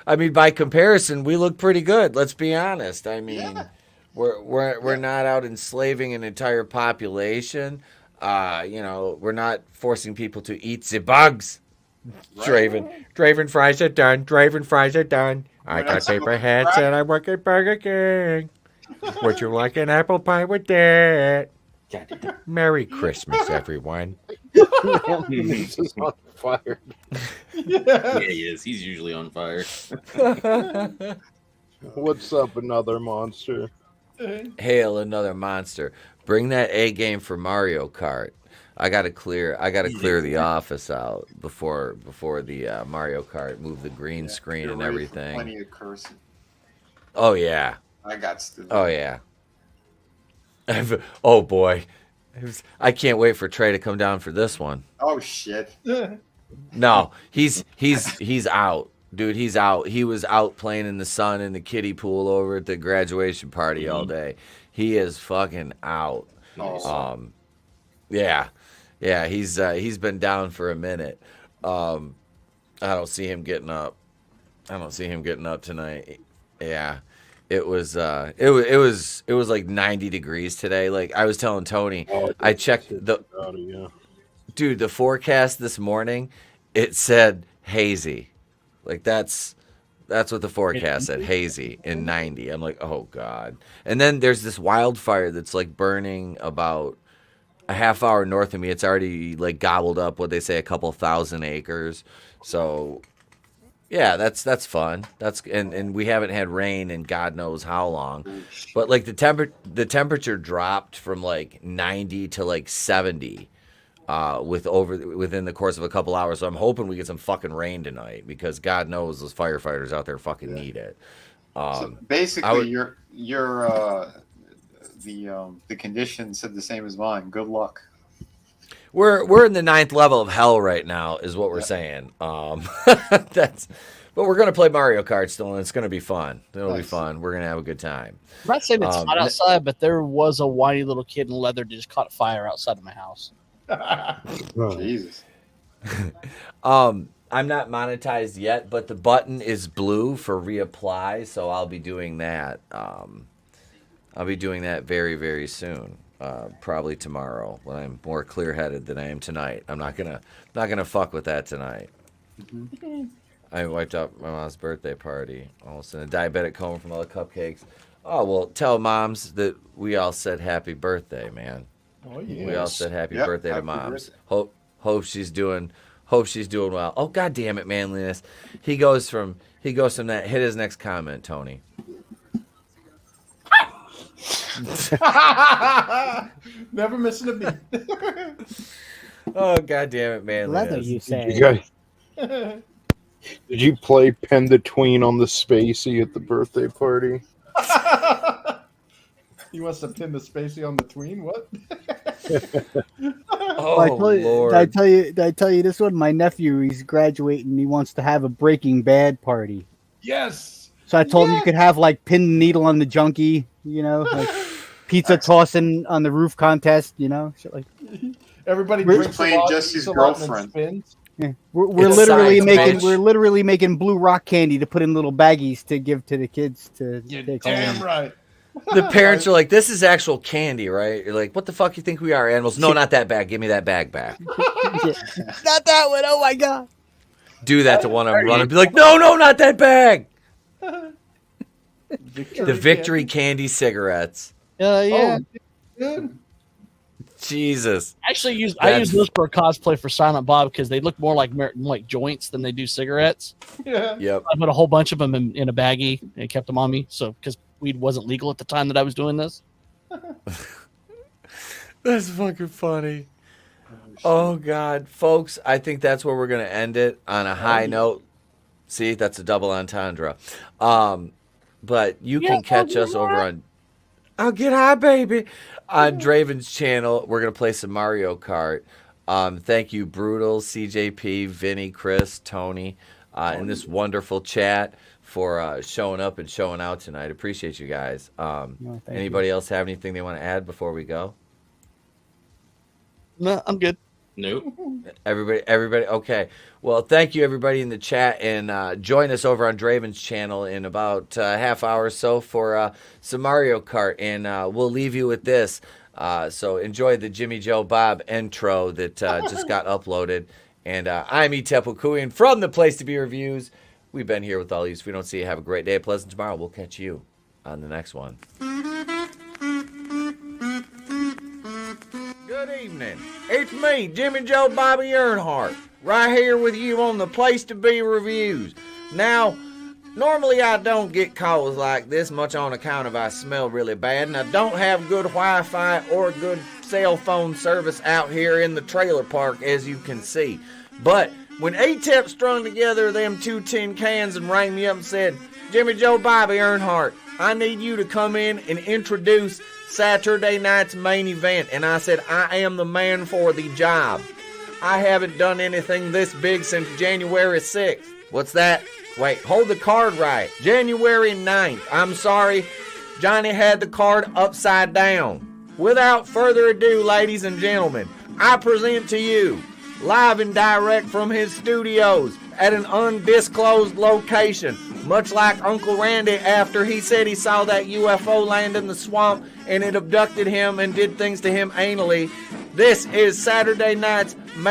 I mean, by comparison, we look pretty good. Let's be honest. I mean, we're not out enslaving an entire population. We're not forcing people to eat the bugs. Right. Draven fries are done. Draven fries are done. I got paper hats and I work at Burger King. Would you like an apple pie with that? Merry Christmas, everyone. This is on fire. Yeah, he is. He's usually on fire. What's up, another monster? Hail another monster. Bring that A game for Mario Kart. I gotta clear the office out before the Mario Kart. Move the green screen and everything. Plenty of cursing. Oh yeah. I got to. Oh yeah. Oh boy. I can't wait for Trey to come down for this one. Oh shit. No, he's out. Dude, he's out. He was out playing in the sun in the kiddie pool over at the graduation party all day. He is fucking out. Awesome. Yeah, he's been down for a minute. I don't see him getting up. Tonight. Yeah, it was like 90 degrees today. Like I was telling Tony, I checked the forecast this morning. It said hazy. Like that's what the forecast said, hazy and 90. I'm like, oh god. And then there's this wildfire that's like burning about a half hour north of me. It's already like gobbled up what they say a couple thousand acres. So yeah, that's fun. And we haven't had rain in God knows how long. But like the temperature dropped from like 90 to like 70 within the course of a couple hours. So I'm hoping we get some fucking rain tonight because God knows those firefighters out there fucking need it. So basically, the condition said the same as mine. Good luck. We're in the 9th level of hell right now, is what we're saying. But we're gonna play Mario Kart still, and it's gonna be fun. It'll be fun. We're gonna have a good time. I'm not saying it's hot outside, but there was a whiny little kid in leather that just caught fire outside of my house. Jesus. I'm not monetized yet, but the button is blue for reapply, so I'll be doing that. I'll be doing that very, very soon. Probably tomorrow when I'm more clear-headed than I am tonight. I'm not gonna fuck with that tonight. Mm-hmm. I wiped out my mom's birthday party. Almost in a diabetic coma from all the cupcakes. Oh well, tell moms that we all said happy birthday, man. Oh yeah. We all said happy birthday to moms. Hope she's doing well. Oh god damn it, manliness. He goes from that. Hit his next comment, Tony. Never missing a beat. Oh god damn it, man. Leather, you say. Did you play Pen the Tween on the Spacey at the birthday party? He wants to pin the Spacey on the tween. What? Oh Lord! Did I tell you this one? My nephew, he's graduating. He wants to have a Breaking Bad party. Yes. So I told him you could have like pin the needle on the junkie, like pizza tossing on the roof contest, shit like. Everybody drinks playing Jesse's girlfriend. Yeah. We're literally making blue rock candy to put in little baggies to give to the kids to take Damn home. right. The parents are like, "This is actual candy, right?" You're like, "What the fuck you think we are, animals?" No, not that bag. Give me that bag back. Not that one. Oh my god. Do that to one of them. Run and be like, "No, not that bag." The Victory Candy cigarettes. Yeah. Oh, Jesus. Actually, I use those for a cosplay for Silent Bob because they look more like joints than they do cigarettes. Yeah. Yep. I put a whole bunch of them in a baggie and kept them on me. So because weed wasn't legal at the time that I was doing this. That's fucking funny. Oh God, folks! I think that's where we're gonna end it on a high note. See, that's a double entendre. But you can catch us over on. I'll get high, baby. On Draven's channel, we're gonna play some Mario Kart. Thank you, Brutal, CJP, Vinny, Chris, Tony, in this wonderful chat for showing up and showing out tonight. Appreciate you guys. Anybody else have anything they want to add before we go? No, I'm good. Nope. Everybody. Okay. Well, thank you, everybody in the chat, and join us over on Draven's channel in about a half hour or so for some Mario Kart, and we'll leave you with this. So enjoy the Jimmy Joe Bob intro that just got uploaded. And I'm Etep Wakuian from the Place to Be Reviews. We've been here with all you. If we don't see you, have a great day. Pleasant tomorrow. We'll catch you on the next one. evening. It's me, Jimmy Joe Bobby Earnhardt, right here with you on the Place to Be reviews. Now, normally I don't get calls like this much on account of I smell really bad, and I don't have good Wi-Fi or good cell phone service out here in the trailer park, as you can see. But when Etep strung together them 2 tin cans and rang me up and said, Jimmy Joe Bobby Earnhardt, I need you to come in and introduce Saturday night's main event. And I said, I am the man for the job. I haven't done anything this big since January 6th. What's that? Wait, hold the card right. January 9th. I'm sorry, Johnny had the card upside down. Without further ado, ladies and gentlemen, I present to you, live and direct from his studios at an undisclosed location, much like Uncle Randy after he said he saw that UFO land in the swamp and it abducted him and did things to him anally. This is Saturday night's main